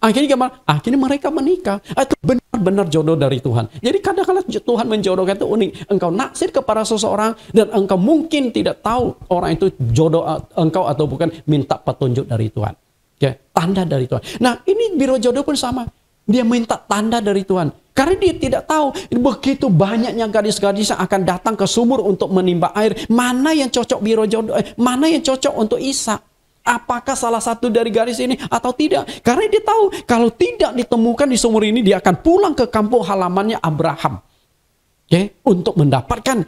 Akhirnya gimana? Akhirnya mereka menikah. Itu benar-benar jodoh dari Tuhan. Jadi kadang-kadang Tuhan menjodohkan itu unik. Engkau naksir kepada seseorang dan engkau mungkin tidak tahu orang itu jodoh engkau atau bukan, minta petunjuk dari Tuhan. Ya, tanda dari Tuhan. Nah, ini biro jodoh pun sama. Dia minta tanda dari Tuhan. Karena dia tidak tahu begitu banyaknya gadis-gadis yang akan datang ke sumur untuk menimba air. Mana yang cocok biro jodoh, mana yang cocok untuk Ishak. Apakah salah satu dari gadis ini atau tidak. Karena dia tahu kalau tidak ditemukan di sumur ini, dia akan pulang ke kampung halamannya Abraham. Untuk mendapatkan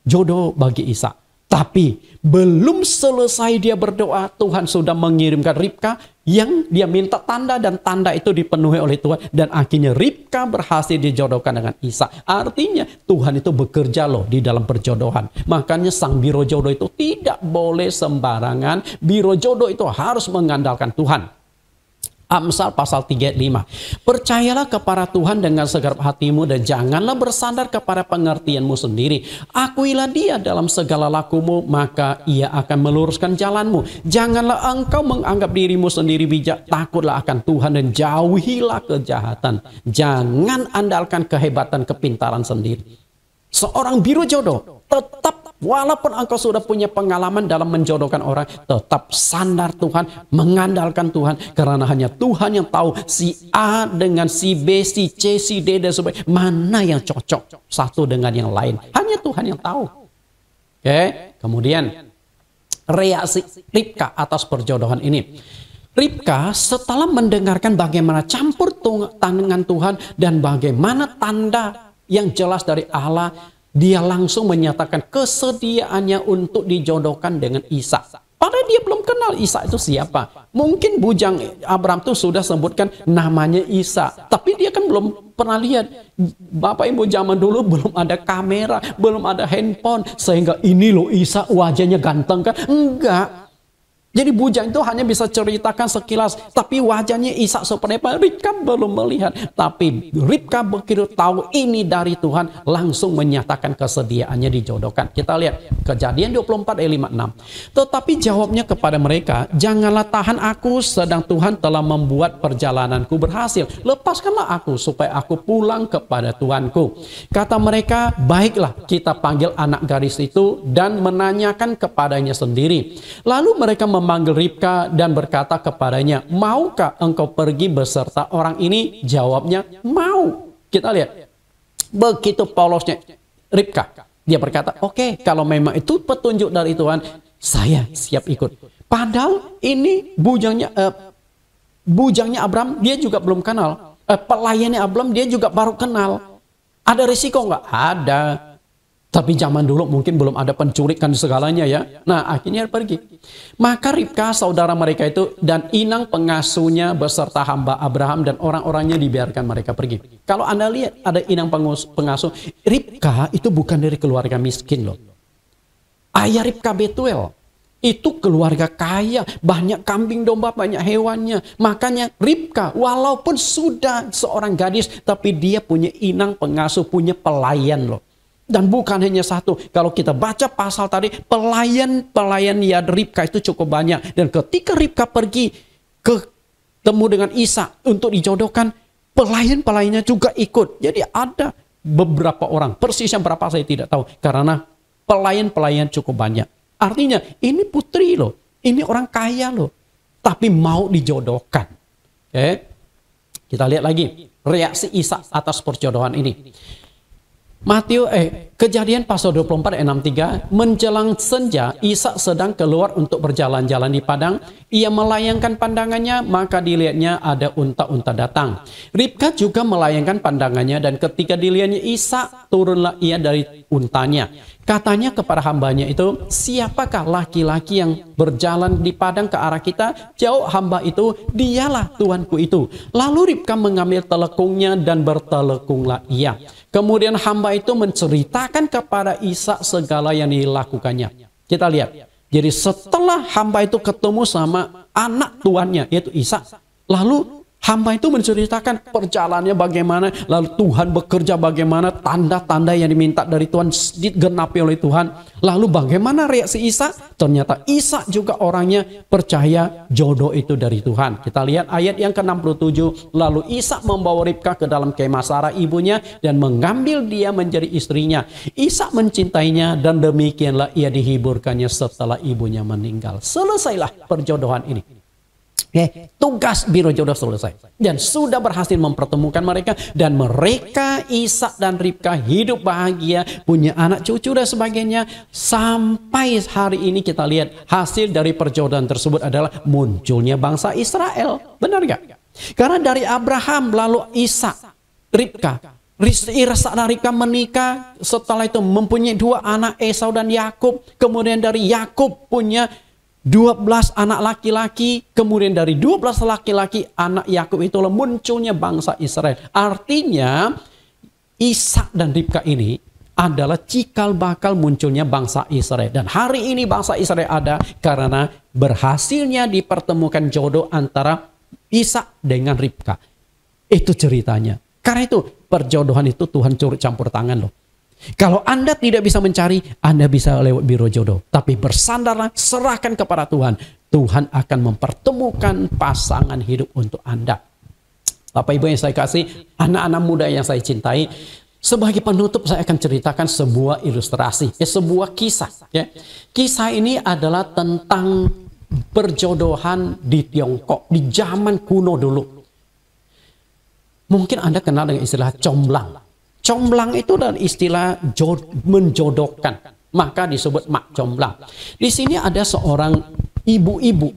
jodoh bagi Ishak. Tapi belum selesai dia berdoa, Tuhan sudah mengirimkan Ribka yang dia minta tanda, dan tanda itu dipenuhi oleh Tuhan. Dan akhirnya Ribka berhasil dijodohkan dengan Ishak. Artinya Tuhan itu bekerja loh di dalam perjodohan. Makanya sang biro jodoh itu tidak boleh sembarangan. Biro jodoh itu harus mengandalkan Tuhan. Amsal pasal 35. Percayalah kepada Tuhan dengan segenap hatimu dan janganlah bersandar kepada pengertianmu sendiri. Akuilah dia dalam segala lakumu, maka ia akan meluruskan jalanmu. Janganlah engkau menganggap dirimu sendiri bijak. Takutlah akan Tuhan dan jauhilah kejahatan. Jangan andalkan kehebatan kepintaran sendiri. Seorang biro jodoh tetap, walaupun engkau sudah punya pengalaman dalam menjodohkan orang, tetap sandar Tuhan, mengandalkan Tuhan. Karena hanya Tuhan yang tahu si A dengan si B, si C, si D dan sebagainya, mana yang cocok satu dengan yang lain. Hanya Tuhan yang tahu. Kemudian reaksi Ribka atas perjodohan ini. Ribka setelah mendengarkan bagaimana campur tangan Tuhan dan bagaimana tanda yang jelas dari Allah, dia langsung menyatakan kesediaannya untuk dijodohkan dengan Ishak. Padahal dia belum kenal Ishak itu siapa. Mungkin bujang Abraham itu sudah sebutkan namanya Ishak, tapi dia kan belum pernah lihat. Bapak Ibu, zaman dulu belum ada kamera, belum ada handphone, sehingga ini loh Ishak, wajahnya ganteng kan? Enggak. Jadi bujang itu hanya bisa ceritakan sekilas, tapi wajahnya Ishak seperti apa, Ribka belum melihat. Tapi Ribka begitu tahu ini dari Tuhan, langsung menyatakan kesediaannya dijodohkan. Kita lihat Kejadian 24 ayat 56. Tetapi jawabnya kepada mereka, janganlah tahan aku, sedang Tuhan telah membuat perjalananku berhasil. Lepaskanlah aku supaya aku pulang kepada Tuanku. Kata mereka, baiklah, kita panggil anak gadis itu dan menanyakan kepadanya sendiri. Lalu mereka memanggil Ribka dan berkata kepadanya, maukah engkau pergi beserta orang ini? Jawabnya, mau. Kita lihat, begitu polosnya Ribka, dia berkata, oke, kalau memang itu petunjuk dari Tuhan, saya siap ikut. Padahal ini bujangnya Abraham, dia juga belum kenal. Pelayannya Abraham, dia juga baru kenal. Ada risiko nggak? Ada. Tapi zaman dulu mungkin belum ada penculikan segalanya ya. Nah, akhirnya pergi. Maka Ribka, saudara mereka itu, dan inang pengasuhnya beserta hamba Abraham dan orang-orangnya dibiarkan mereka pergi. Kalau Anda lihat, ada inang pengasuh. Ribka itu bukan dari keluarga miskin loh. Ayah Ribka Betuel itu keluarga kaya, banyak kambing domba, banyak hewannya. Makanya Ribka walaupun sudah seorang gadis, tapi dia punya inang pengasuh, punya pelayan loh. Dan bukan hanya satu. Kalau kita baca pasal tadi, pelayan ya Ribka itu cukup banyak. Dan ketika Ribka pergi ketemu dengan Ishak untuk dijodohkan, pelayan-pelayannya juga ikut. Jadi ada beberapa orang, persisnya berapa saya tidak tahu, karena pelayan-pelayan cukup banyak. Artinya ini putri loh, ini orang kaya loh, tapi mau dijodohkan. Oke. Kita lihat lagi reaksi Ishak atas perjodohan ini. Kejadian pasal 24 ayat 63, menjelang senja Ishak sedang keluar untuk berjalan-jalan di padang. Ia melayangkan pandangannya, maka dilihatnya ada unta-unta datang. Ribka juga melayangkan pandangannya, dan ketika dilihatnya Ishak, turunlah ia dari untanya. Katanya kepada hambanya itu, siapakah laki-laki yang berjalan di padang ke arah kita? Jawab hamba itu, dialah tuanku itu. Lalu Ribka mengambil telekungnya dan bertelekunglah ia. Kemudian hamba itu menceritakan kepada Ishak segala yang dilakukannya. Kita lihat. Jadi setelah hamba itu ketemu sama anak tuannya, yaitu Ishak, lalu hamba itu menceritakan perjalanannya bagaimana, lalu Tuhan bekerja bagaimana, tanda-tanda yang diminta dari Tuhan digenapi oleh Tuhan. Lalu bagaimana reaksi Ishak? Ternyata Ishak juga orangnya percaya jodoh itu dari Tuhan. Kita lihat ayat yang ke-67. Lalu Ishak membawa Ribka ke dalam kemah Sarah ibunya dan mengambil dia menjadi istrinya. Ishak mencintainya dan demikianlah ia dihiburkannya setelah ibunya meninggal. Selesailah perjodohan ini. Tugas biro jodoh selesai. Dan sudah berhasil mempertemukan mereka. Dan mereka, Ishak dan Ribka, hidup bahagia, punya anak cucu dan sebagainya. Sampai hari ini kita lihat hasil dari perjodohan tersebut adalah munculnya bangsa Israel. Benar gak? Karena dari Abraham lalu Ishak, Ribka. Ishak dan Ribka menikah. Setelah itu mempunyai 2 anak, Esau dan Yakub. Kemudian dari Yakub punya 12 anak laki-laki, kemudian dari 12 laki-laki anak Yakub itulah munculnya bangsa Israel. Artinya Ishak dan Ribka ini adalah cikal bakal munculnya bangsa Israel. Dan hari ini bangsa Israel ada karena berhasilnya dipertemukan jodoh antara Ishak dengan Ribka. Itu ceritanya. Karena itu perjodohan itu Tuhan campur tangan loh. Kalau Anda tidak bisa mencari, Anda bisa lewat biro jodoh. Tapi bersandarlah, serahkan kepada Tuhan. Tuhan akan mempertemukan pasangan hidup untuk Anda. Bapak Ibu yang saya kasih, anak-anak muda yang saya cintai, sebagai penutup saya akan ceritakan sebuah ilustrasi, sebuah kisah. Ya. Kisah ini adalah tentang perjodohan di Tiongkok, di zaman kuno dulu. Mungkin Anda kenal dengan istilah comblang. Comblang itu adalah istilah menjodohkan, maka disebut mak comblang. Di sini ada seorang ibu-ibu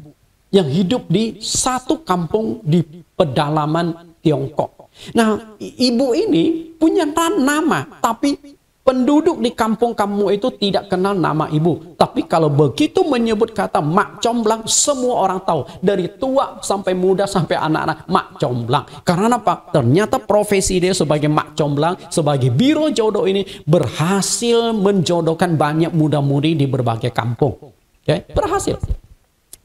yang hidup di satu kampung di pedalaman Tiongkok. Nah, ibu ini punya nama, tapi penduduk di kampung kamu itu tidak kenal nama ibu. Tapi kalau begitu menyebut kata Mak Comblang, semua orang tahu. Dari tua sampai muda sampai anak-anak, Mak Comblang. Karena apa? Ternyata profesi dia sebagai Mak Comblang, sebagai biro jodoh ini berhasil menjodohkan banyak muda-mudi di berbagai kampung. Okay? Berhasil.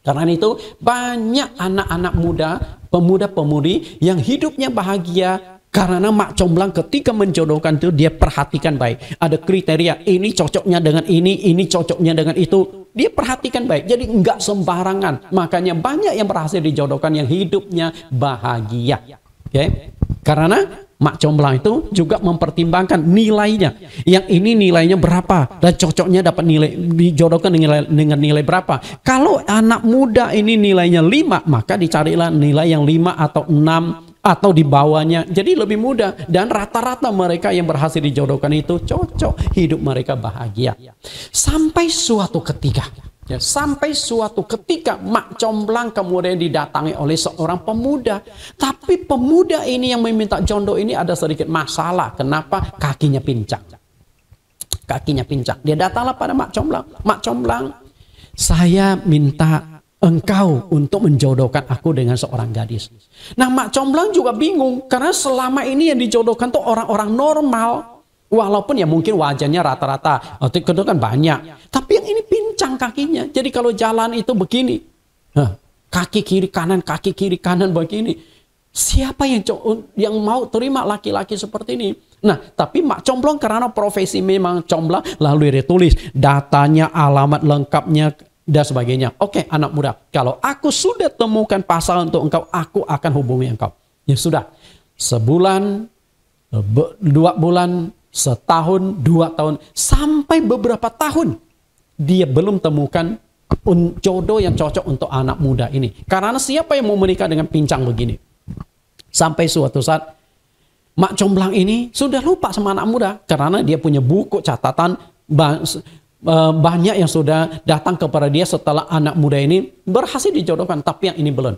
Karena itu banyak anak-anak muda, pemuda-pemudi yang hidupnya bahagia. Karena Mak Comblang ketika menjodohkan itu dia perhatikan baik. Ada kriteria, ini cocoknya dengan ini cocoknya dengan itu. Dia perhatikan baik, jadi enggak sembarangan. Makanya banyak yang berhasil dijodohkan yang hidupnya bahagia. Okay? Karena Mak Comblang itu juga mempertimbangkan nilainya. Yang ini nilainya berapa dan cocoknya dapat nilai dijodohkan dengan nilai berapa. Kalau anak muda ini nilainya 5, maka dicarilah nilai yang 5 atau 6 atau di bawahnya, jadi lebih mudah. Dan rata-rata mereka yang berhasil dijodohkan itu cocok, hidup mereka bahagia. Sampai suatu ketika, Mak Comblang kemudian didatangi oleh seorang pemuda. Tapi pemuda ini yang meminta jodoh ini ada sedikit masalah. Kenapa? Kakinya pincang. Dia datanglah pada Mak Comblang. Mak Comblang, saya minta engkau untuk menjodohkan aku dengan seorang gadis. Nah, Mak Comblang juga bingung karena selama ini yang dijodohkan tuh orang-orang normal. Walaupun ya mungkin wajahnya rata-rata, itu kan banyak. Tapi yang ini pincang kakinya. Jadi kalau jalan itu begini, kaki kiri kanan begini. Siapa yang mau terima laki-laki seperti ini? Nah, tapi Mak Comblang karena profesi memang comblang, lalu dia tulis datanya, alamat lengkapnya, dan sebagainya. Oke, anak muda, kalau aku sudah temukan pasangan untuk engkau, aku akan hubungi engkau. Ya sudah, sebulan, 2 bulan, setahun, 2 tahun, sampai beberapa tahun dia belum temukan jodoh yang cocok untuk anak muda ini. Karena siapa yang mau menikah dengan pincang begini? Sampai suatu saat Mak Comblang ini sudah lupa sama anak muda karena dia punya buku catatan banyak yang sudah datang kepada dia setelah anak muda ini berhasil dijodohkan, tapi yang ini belum.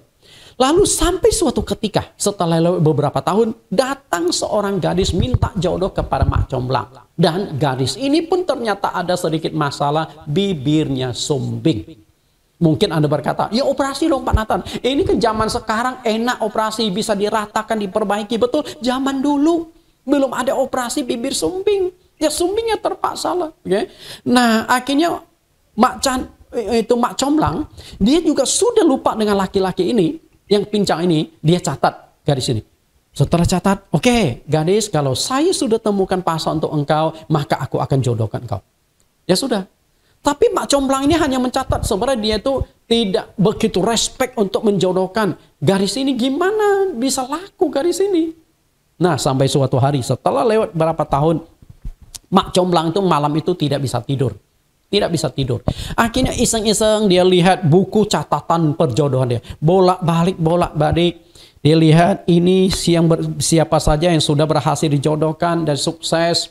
Lalu sampai suatu ketika setelah beberapa tahun datang seorang gadis minta jodoh kepada Mak Comblang. Dan gadis ini pun ternyata ada sedikit masalah, bibirnya sumbing. Mungkin Anda berkata, ya operasi dong Pak Nathan. Ini kan zaman sekarang enak operasi, bisa diratakan, diperbaiki. Betul, zaman dulu belum ada operasi bibir sumbing. Ya sumbingnya terpaksa lah. Okay? Nah akhirnya Mak Comblang dia juga sudah lupa dengan laki-laki ini yang pincang ini. Dia catat gadis ini. Setelah catat, oke, gadis, kalau saya sudah temukan pasangan untuk engkau, maka aku akan jodohkan engkau. Ya sudah. Tapi Mak Comblang ini hanya mencatat, sebenarnya dia itu tidak begitu respect untuk menjodohkan gadis ini. Gimana bisa laku gadis ini? Nah sampai suatu hari setelah lewat berapa tahun, Mak Comblang itu malam itu tidak bisa tidur. Akhirnya iseng-iseng dia lihat buku catatan perjodohan dia. Bolak-balik. Dia lihat ini siapa saja yang sudah berhasil dijodohkan dan sukses.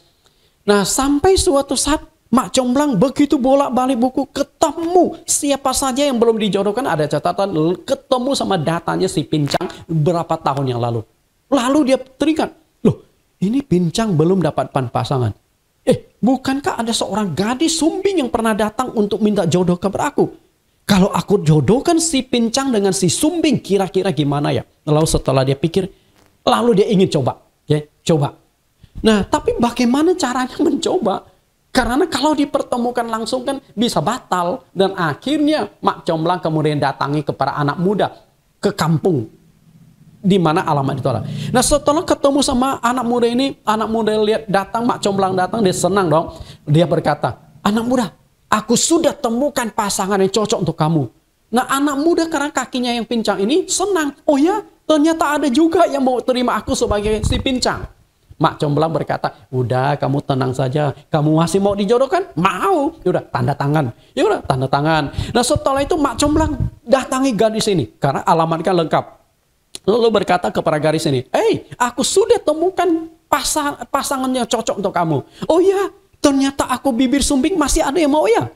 Nah sampai suatu saat Mak Comblang begitu bolak-balik buku, ketemu siapa saja yang belum dijodohkan, ada catatan, ketemu sama datanya si pincang berapa tahun yang lalu. Lalu dia teringat, loh ini pincang belum dapat pasangan. Bukankah ada seorang gadis sumbing yang pernah datang untuk minta jodoh kepada aku? Kalau aku jodohkan si pincang dengan si sumbing, kira-kira gimana ya? Lalu setelah dia pikir, lalu dia ingin coba. Coba. Nah, tapi bagaimana caranya mencoba? Karena kalau dipertemukan langsung kan bisa batal. Dan akhirnya Mak Comblang kemudian datangi kepada anak muda ke kampung. Di mana alamat itu ada. Nah setelah ketemu sama anak muda ini, anak muda lihat datang, Mak Comblang datang, dia senang dong. Dia berkata, anak muda, aku sudah temukan pasangan yang cocok untuk kamu. Nah anak muda karena kakinya yang pincang ini senang. Oh ya, ternyata ada juga yang mau terima aku sebagai si pincang. Mak Comblang berkata, udah kamu tenang saja, kamu masih mau dijodohkan? Mau. Yaudah tanda tangan. Nah setelah itu Mak Comblang datangi gadis ini karena alamatnya lengkap. Lalu berkata kepada gadis ini, aku sudah temukan pasangan yang cocok untuk kamu. Oh ya, ternyata aku bibir sumbing, masih ada yang mau ya?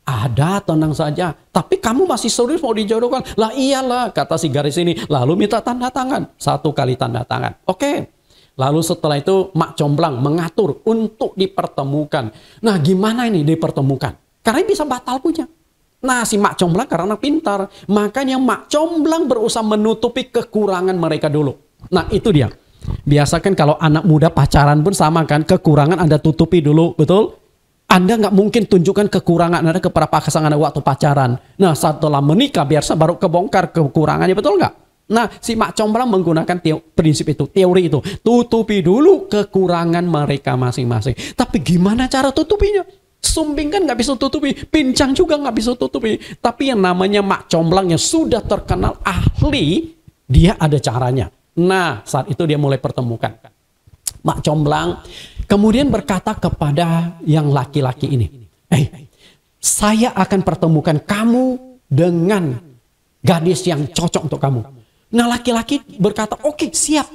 Ada, tenang saja. Tapi kamu masih serius mau dijodohkan? Lah iyalah, kata si gadis ini. Lalu minta tanda tangan. 1 kali tanda tangan. Oke. Lalu setelah itu Mak Comblang mengatur untuk dipertemukan. Nah gimana ini dipertemukan? Karena bisa batal punya. Nah si Mak Comblang karena pintar. Makanya Mak Comblang berusaha menutupi kekurangan mereka dulu. Nah itu dia. Biasakan kalau anak muda pacaran pun sama kan. Kekurangan Anda tutupi dulu, betul? Anda nggak mungkin tunjukkan kekurangan Anda kepada pasangan Anda waktu pacaran. Nah setelah menikah biasa baru kebongkar kekurangannya, betul nggak? Nah si Mak Comblang menggunakan prinsip itu, teori itu. Tutupi dulu kekurangan mereka masing-masing. Tapi gimana cara tutupinya? Sumbing kan nggak bisa tutupi, pincang juga nggak bisa tutupi. Tapi yang namanya Mak Comblang yang sudah terkenal ahli, dia ada caranya. Nah saat itu dia mulai pertemukan. Mak Comblang kemudian berkata kepada yang laki-laki ini, saya akan pertemukan kamu dengan gadis yang cocok untuk kamu. Nah laki-laki berkata, oke, siap.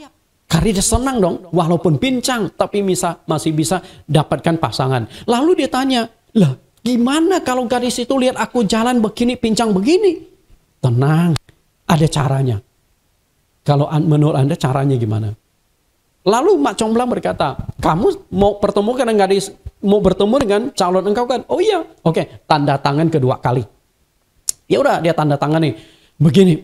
Karena dia senang dong, walaupun pincang, tapi masih bisa dapatkan pasangan. Lalu dia tanya, lah gimana kalau gadis itu lihat aku jalan begini, pincang begini? Tenang, ada caranya. Kalau menurut Anda caranya gimana? Lalu Mak Comblang berkata, kamu mau pertemukan dengan gadis, mau bertemu dengan calon engkau kan? Oh iya, oke, tanda tangan kedua kali. Ya udah dia tanda tangan nih. Begini,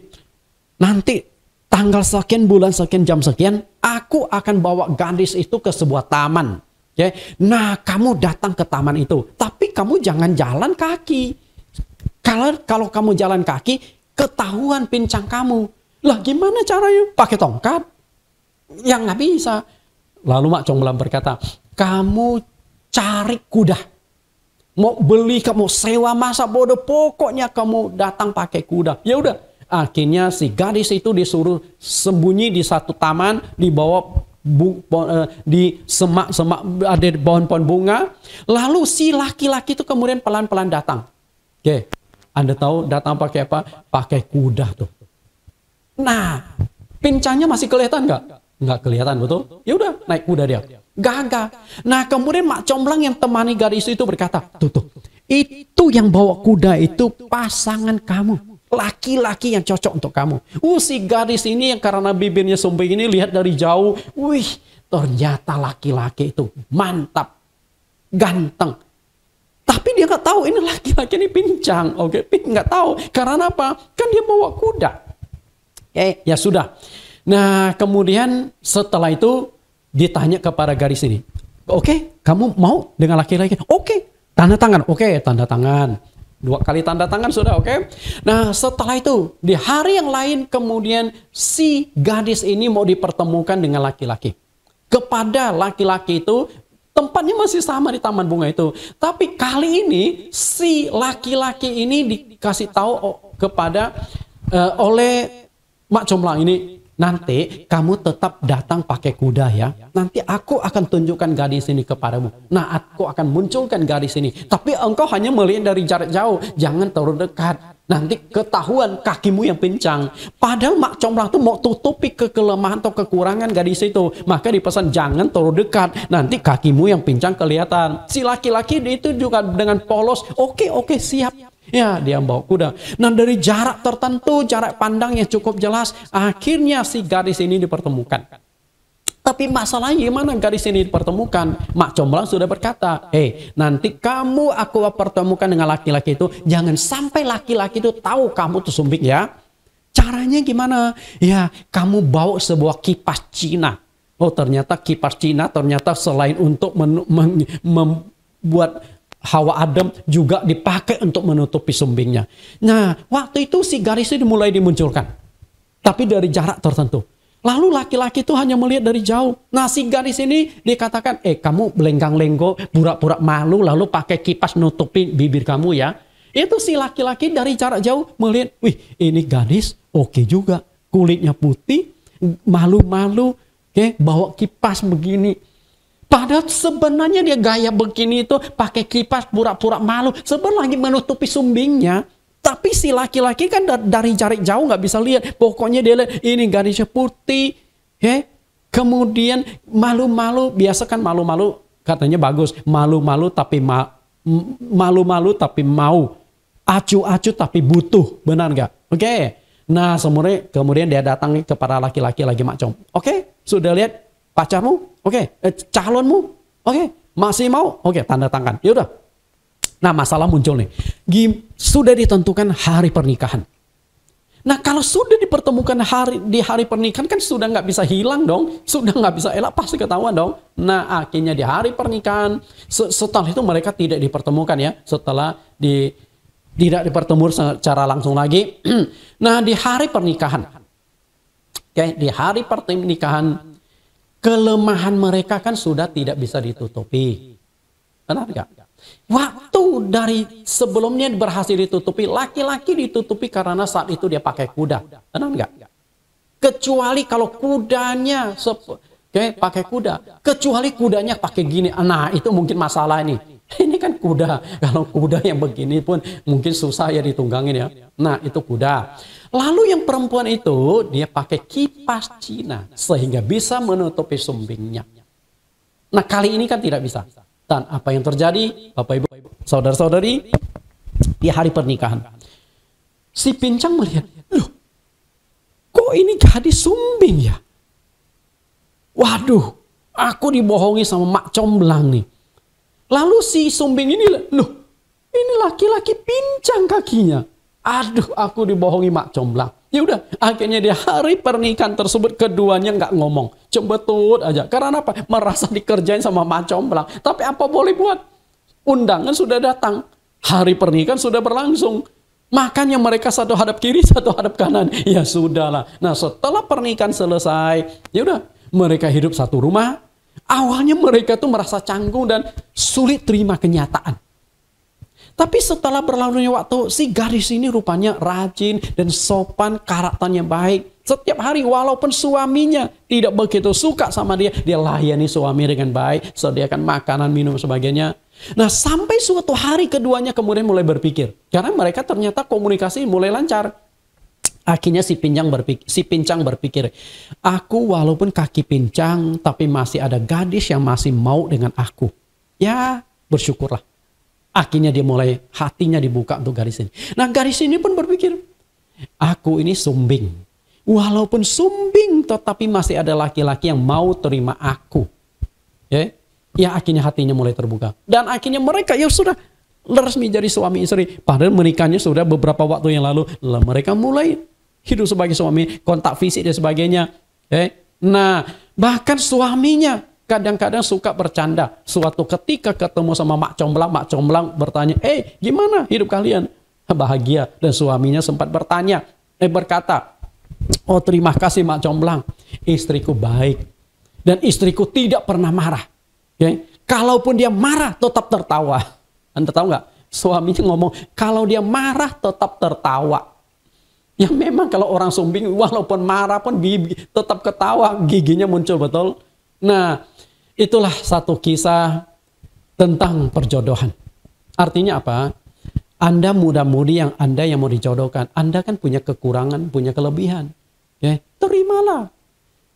nanti tanggal sekian, bulan sekian, jam sekian, aku akan bawa gadis itu ke sebuah taman. Ya, nah kamu datang ke taman itu, tapi kamu jangan jalan kaki. Kalau kamu jalan kaki, ketahuan pincang kamu. Lah gimana caranya? Pakai tongkat? Yang nggak bisa. Lalu Mak Comblang berkata, kamu cari kuda. Mau beli, kamu sewa, masa bodoh, pokoknya kamu datang pakai kuda. Ya udah. Akhirnya si gadis itu disuruh sembunyi di satu taman, di bawah di semak-semak, ada pohon-pohon bunga. Lalu si laki-laki itu kemudian pelan-pelan datang. Oke, Anda tahu datang pakai apa? Pakai kuda tuh. Nah, pincangnya masih kelihatan nggak? Nggak kelihatan, betul? Ya udah, naik kuda dia. Gagah. Nah, kemudian Mak Comblang yang temani gadis itu berkata, tuh, itu yang bawa kuda itu pasangan kamu. Laki-laki yang cocok untuk kamu. Si gadis ini yang karena bibirnya sumbing ini lihat dari jauh. Wih, ternyata laki-laki itu mantap. Ganteng. Tapi dia nggak tahu ini laki-laki ini pincang. Oke, nggak tahu. Karena apa? Kan dia bawa kuda. Oke, ya sudah. Nah, kemudian setelah itu ditanya kepada gadis ini. Oke, kamu mau dengan laki-laki? Oke, tanda tangan. Oke, tanda tangan. 2 kali tanda tangan sudah, oke. Nah, setelah itu di hari yang lain kemudian si gadis ini mau dipertemukan dengan laki-laki. Kepada laki-laki itu tempatnya masih sama di taman bunga itu. Tapi kali ini si laki-laki ini dikasih tahu kepada oleh Mak Comblang ini, nanti kamu tetap datang pakai kuda ya. Nanti aku akan tunjukkan gadis ini kepadamu. Nah, aku akan munculkan gadis ini. Tapi engkau hanya melihat dari jarak jauh. Jangan terlalu dekat. Nanti ketahuan kakimu yang pincang. Padahal Mak Comblang itu mau tutupi kelemahan atau kekurangan gadis itu. Maka dipesan jangan terlalu dekat. Nanti kakimu yang pincang kelihatan. Si laki-laki itu juga dengan polos. Oke, siap. Ya, dia bawa kuda. Nah, dari jarak tertentu, jarak pandang yang cukup jelas, akhirnya si gadis ini dipertemukan. Tapi masalahnya gimana gadis ini dipertemukan? Mak Comblang sudah berkata, nanti kamu aku pertemukan dengan laki-laki itu, jangan sampai laki-laki itu tahu kamu tuh sumbing ya. Caranya gimana? Ya, kamu bawa sebuah kipas Cina. Oh, ternyata kipas Cina ternyata selain untuk membuat hawa adem juga dipakai untuk menutupi sumbingnya. Nah, waktu itu si gadis itu mulai dimunculkan. Tapi dari jarak tertentu. Lalu laki-laki itu hanya melihat dari jauh. Nah, si gadis ini dikatakan, kamu lenggang-lenggo, pura-pura malu, lalu pakai kipas nutupi bibir kamu ya. Itu si laki-laki dari jarak jauh melihat, wih ini gadis oke juga. Kulitnya putih, malu-malu, bawa kipas begini. Padahal sebenarnya dia gaya begini itu pakai kipas pura-pura malu. Sebenarnya lagi menutupi sumbingnya. Tapi si laki-laki kan dari jarak jauh nggak bisa lihat. Pokoknya dia lihat ini gadisnya putih. Kemudian malu-malu. Biasa kan malu-malu katanya bagus. Malu-malu tapi malu-malu tapi mau, acuh-acuh tapi butuh, benar nggak? Oke. Nah, kemudian dia datang kepada laki-laki lagi macam, oke, sudah lihat pacarmu? Oke, calonmu? Oke, masih mau? Oke, tanda tangan. Yaudah. Nah, masalah muncul nih. Sudah ditentukan hari pernikahan. Nah, kalau sudah dipertemukan di hari pernikahan kan sudah nggak bisa hilang dong. Sudah nggak bisa elak, pasti ketahuan dong. Nah, akhirnya di hari pernikahan, setelah itu mereka tidak dipertemukan ya. Setelah tidak dipertemukan secara langsung lagi. Nah, di hari pernikahan. Oke, di hari pernikahan, kelemahan mereka kan sudah tidak bisa ditutupi. Benar nggak? Waktu dari sebelumnya berhasil ditutupi, laki-laki ditutupi karena saat itu dia pakai kuda. Benar nggak? Kecuali kalau kudanya pakai kuda. Kecuali kudanya pakai gini. Nah, itu mungkin masalah ini. Ini kan kuda. Kalau kuda yang begini pun mungkin susah ya ditunggangin ya. Nah, itu kuda. Lalu yang perempuan itu dia pakai kipas Cina sehingga bisa menutupi sumbingnya. Nah, kali ini kan tidak bisa. Dan apa yang terjadi, Bapak Ibu, saudara-saudari, di hari pernikahan. Si pincang melihat, loh, kok ini gadis sumbing ya? Waduh, aku dibohongi sama mak comblang nih. Lalu si sumbing ini, loh, ini laki-laki pincang kakinya. Aduh, aku dibohongi mak comblang. Ya udah, akhirnya di hari pernikahan tersebut keduanya nggak ngomong, cembetut aja. Karena apa? Merasa dikerjain sama mak comblang. Tapi apa boleh buat? Undangan sudah datang, hari pernikahan sudah berlangsung. Makanya mereka satu hadap kiri, satu hadap kanan. Ya sudahlah. Nah, setelah pernikahan selesai, ya udah, mereka hidup satu rumah. Awalnya mereka tuh merasa canggung dan sulit terima kenyataan. Tapi setelah berlalunya waktu, si gadis ini rupanya rajin dan sopan, karakternya baik. Setiap hari walaupun suaminya tidak begitu suka sama dia, dia layani suami dengan baik, sediakan makanan, minum, sebagainya. Nah, sampai suatu hari keduanya kemudian mulai berpikir. Karena mereka ternyata komunikasi mulai lancar. Akhirnya si pincang berpikir, aku walaupun kaki pincang, tapi masih ada gadis yang masih mau dengan aku. Ya, bersyukurlah. Akhirnya dia mulai hatinya dibuka untuk gadis ini. Nah, gadis ini pun berpikir, aku ini sumbing. Walaupun sumbing, tetapi masih ada laki-laki yang mau terima aku. Ya, akhirnya hatinya mulai terbuka. Dan akhirnya mereka ya sudah resmi jadi suami istri. Padahal menikahnya sudah beberapa waktu yang lalu. Mereka mulai hidup sebagai suami, kontak fisik dan sebagainya. Nah, bahkan suaminya kadang-kadang suka bercanda. Suatu ketika ketemu sama mak comblang bertanya, gimana hidup kalian? Bahagia. Dan suaminya sempat berkata, oh terima kasih mak comblang, istriku baik. Dan istriku tidak pernah marah. Kalaupun dia marah tetap tertawa. Anda tahu nggak? Suaminya ngomong, kalau dia marah tetap tertawa. Ya memang kalau orang sumbing walaupun marah pun tetap ketawa, giginya muncul betul. Nah, itulah satu kisah tentang perjodohan. Artinya apa? Anda muda-mudi Anda yang mau dijodohkan, Anda kan punya kekurangan, punya kelebihan. Terimalah.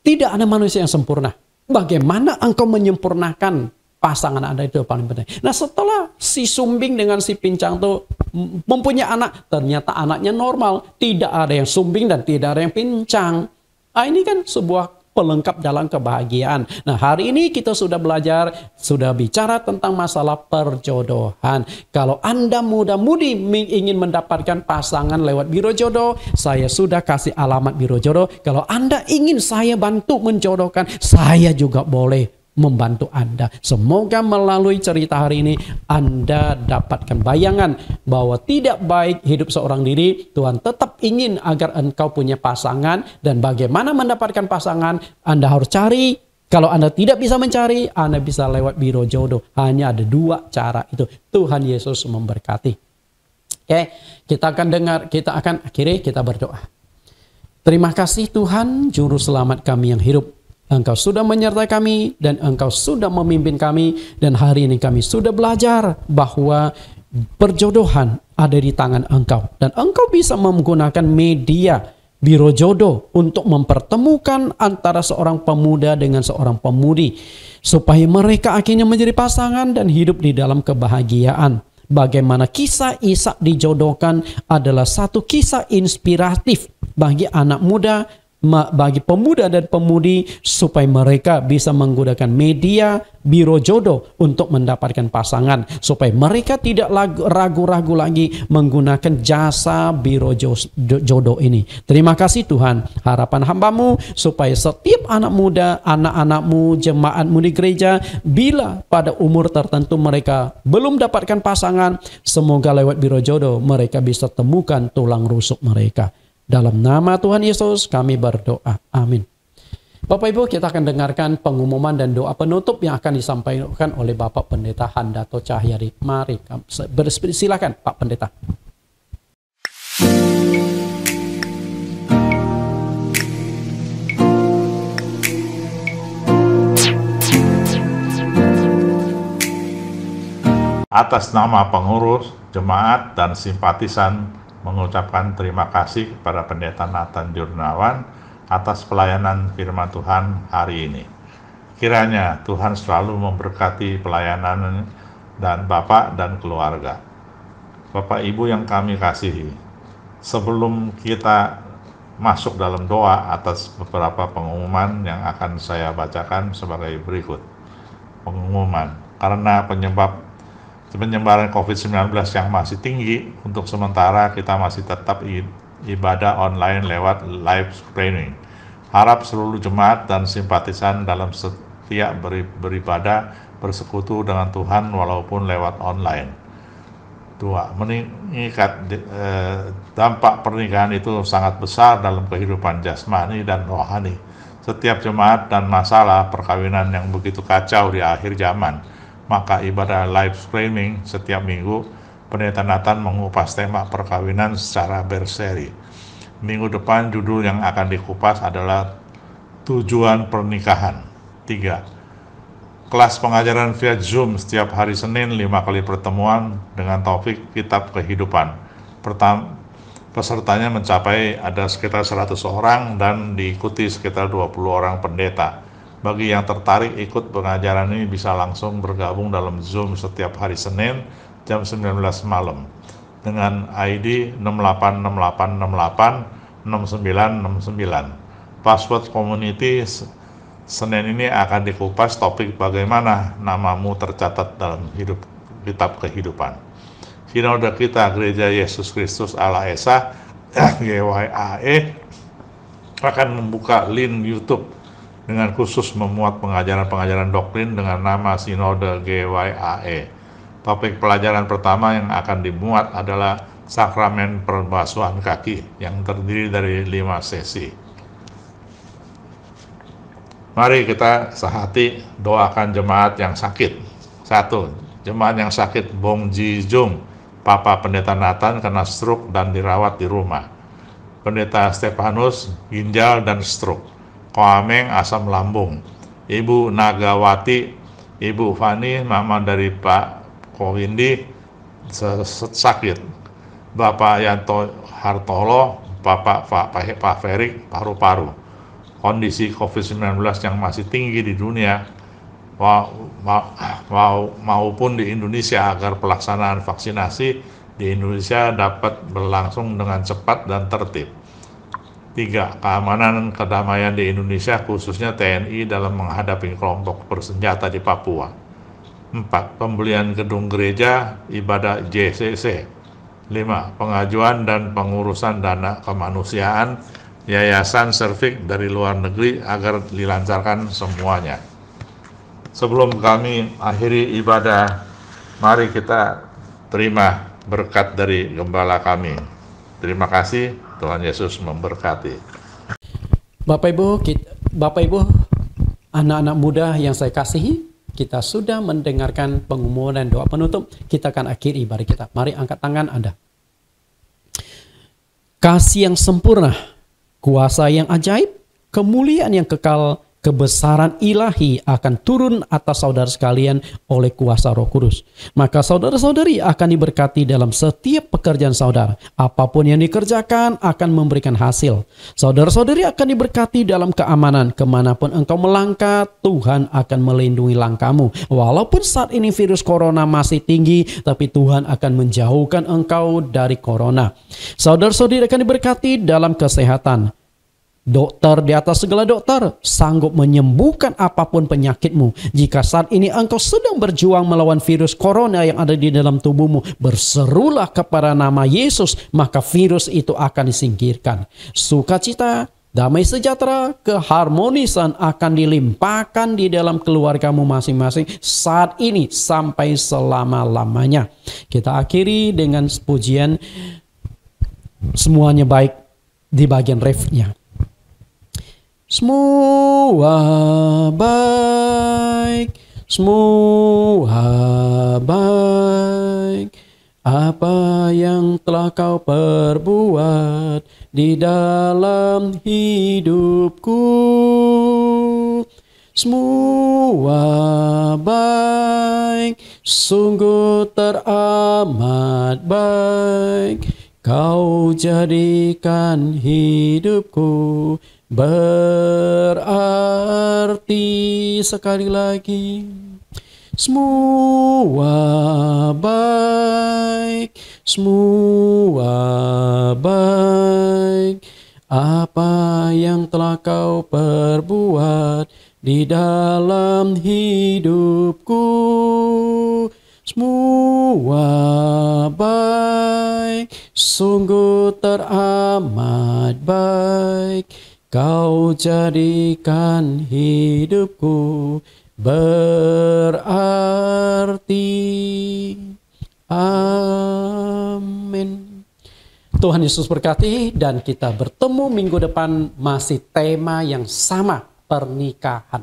Tidak ada manusia yang sempurna. Bagaimana engkau menyempurnakan pasangan Anda, itu paling penting. Nah, setelah si sumbing dengan si pincang itu mempunyai anak, ternyata anaknya normal. Tidak ada yang sumbing dan tidak ada yang pincang. Ini kan sebuah pelengkap dalam kebahagiaan. Nah, hari ini kita sudah belajar, sudah bicara tentang masalah perjodohan. Kalau Anda muda-mudi ingin mendapatkan pasangan lewat biro jodoh, saya sudah kasih alamat biro jodoh. Kalau Anda ingin saya bantu menjodohkan, saya juga boleh membantu Anda. Semoga melalui cerita hari ini Anda dapatkan bayangan bahwa tidak baik hidup seorang diri. Tuhan tetap ingin agar engkau punya pasangan, dan bagaimana mendapatkan pasangan Anda harus cari. Kalau Anda tidak bisa mencari, Anda bisa lewat biro jodoh. Hanya ada 2 cara itu. Tuhan Yesus memberkati. Kita akan akhiri, kita berdoa. Terima kasih Tuhan, juru selamat kami yang hidup. Engkau sudah menyertai kami dan Engkau sudah memimpin kami, dan hari ini kami sudah belajar bahwa perjodohan ada di tangan Engkau, dan Engkau bisa menggunakan media biro jodoh untuk mempertemukan antara seorang pemuda dengan seorang pemudi. supaya mereka akhirnya menjadi pasangan dan hidup di dalam kebahagiaan. Bagaimana kisah Ishak dijodohkan adalah satu kisah inspiratif bagi anak muda, bagi pemuda dan pemudi, supaya mereka bisa menggunakan media biro jodoh untuk mendapatkan pasangan, supaya mereka tidak ragu-ragu lagi menggunakan jasa biro jodoh ini. Terima kasih Tuhan. Harapan hamba-Mu supaya setiap anak muda, anak-anak-Mu, jemaat-Mu di gereja, bila pada umur tertentu mereka belum dapatkan pasangan, semoga lewat biro jodoh mereka bisa temukan tulang rusuk mereka. Dalam nama Tuhan Yesus kami berdoa. Amin. Bapak Ibu, kita akan dengarkan pengumuman dan doa penutup yang akan disampaikan oleh Bapak Pendeta Handato Cahyadi. Mari, silakan Pak Pendeta. Atas nama pengurus, jemaat, dan simpatisan mengucapkan terima kasih kepada Pendeta Nathan Jurnawan atas pelayanan firman Tuhan hari ini. Kiranya Tuhan selalu memberkati pelayanan dan Bapak dan keluarga. Bapak Ibu yang kami kasihi, sebelum kita masuk dalam doa atas beberapa pengumuman yang akan saya bacakan sebagai berikut. Pengumuman, karena penyebaran COVID-19 yang masih tinggi, untuk sementara kita masih tetap ibadah online lewat live streaming. Harap seluruh jemaat dan simpatisan dalam setiap beribadah bersekutu dengan Tuhan walaupun lewat online. 2. Mengingat dampak pernikahan itu sangat besar dalam kehidupan jasmani dan rohani. Setiap jemaat dan masalah perkawinan yang begitu kacau di akhir zaman, maka ibadah live streaming setiap minggu, Pendeta Nathan mengupas tema perkawinan secara berseri. Minggu depan judul yang akan dikupas adalah tujuan pernikahan. 3. Kelas pengajaran via Zoom setiap hari Senin 5 kali pertemuan dengan topik Kitab Kehidupan. Pesertanya mencapai ada sekitar 100 orang dan diikuti sekitar 20 orang pendeta. Bagi yang tertarik ikut pengajaran ini bisa langsung bergabung dalam Zoom setiap hari Senin jam 19 malam dengan ID 6868686969. Password community Senin ini akan dikupas topik bagaimana namamu tercatat dalam kitab kehidupan. Sinode kita Gereja Yesus Kristus Allah Esa GYAE akan membuka link YouTube dengan khusus memuat pengajaran-pengajaran doktrin dengan nama Sinode GYAE. Topik pelajaran pertama yang akan dimuat adalah sakramen perbasuhan kaki yang terdiri dari 5 sesi. Mari kita sehati doakan jemaat yang sakit. 1. Jemaat yang sakit Bong Ji Jung, Papa Pendeta Nathan kena stroke dan dirawat di rumah. Pendeta Stefanus ginjal dan stroke. Koameng asam lambung. Ibu Nagawati, Ibu Fani, mama dari Pak Kowindi sakit. Bapak Yanto Hartolo, Bapak Pak Ferik paru-paru. Kondisi COVID-19 yang masih tinggi di dunia maupun di Indonesia agar pelaksanaan vaksinasi di Indonesia dapat berlangsung dengan cepat dan tertib. 3. Keamanan dan kedamaian di Indonesia khususnya TNI dalam menghadapi kelompok bersenjata di Papua. 4. Pembelian gedung gereja ibadah JCC. 5. Pengajuan dan pengurusan dana kemanusiaan Yayasan Servik dari luar negeri agar dilancarkan semuanya. Sebelum kami akhiri ibadah, mari kita terima berkat dari gembala kami. Terima kasih, Tuhan Yesus memberkati. Bapak Ibu, anak-anak muda yang saya kasihi, kita sudah mendengarkan pengumuman dan doa penutup. Kita akan akhiri ibadah kita. Mari angkat tangan Anda. Kasih yang sempurna, kuasa yang ajaib, kemuliaan yang kekal, kebesaran ilahi akan turun atas saudara sekalian oleh kuasa Roh Kudus. Maka saudara-saudari akan diberkati dalam setiap pekerjaan saudara. Apapun yang dikerjakan akan memberikan hasil. Saudara-saudari akan diberkati dalam keamanan. Kemanapun engkau melangkah, Tuhan akan melindungi langkahmu. Walaupun saat ini virus corona masih tinggi, tapi Tuhan akan menjauhkan engkau dari corona. Saudara-saudari akan diberkati dalam kesehatan. Dokter di atas segala dokter sanggup menyembuhkan apapun penyakitmu. Jika saat ini engkau sedang berjuang melawan virus corona yang ada di dalam tubuhmu, berserulah kepada nama Yesus, maka virus itu akan disingkirkan. Sukacita, damai sejahtera, keharmonisan akan dilimpahkan di dalam keluargamu masing-masing saat ini sampai selama-lamanya. Kita akhiri dengan pujian semuanya baik di bagian refnya. Semua baik, semua baik. Apa yang telah kau perbuat di dalam hidupku, semua baik, sungguh teramat baik. Kau jadikan hidupku berarti. Sekali lagi, semua baik, semua baik. Apa yang telah kau perbuat di dalam hidupku, semua baik, sungguh teramat baik. Kau jadikan hidupku berarti. Amin. Tuhan Yesus berkati, dan kita bertemu minggu depan masih tema yang sama, pernikahan.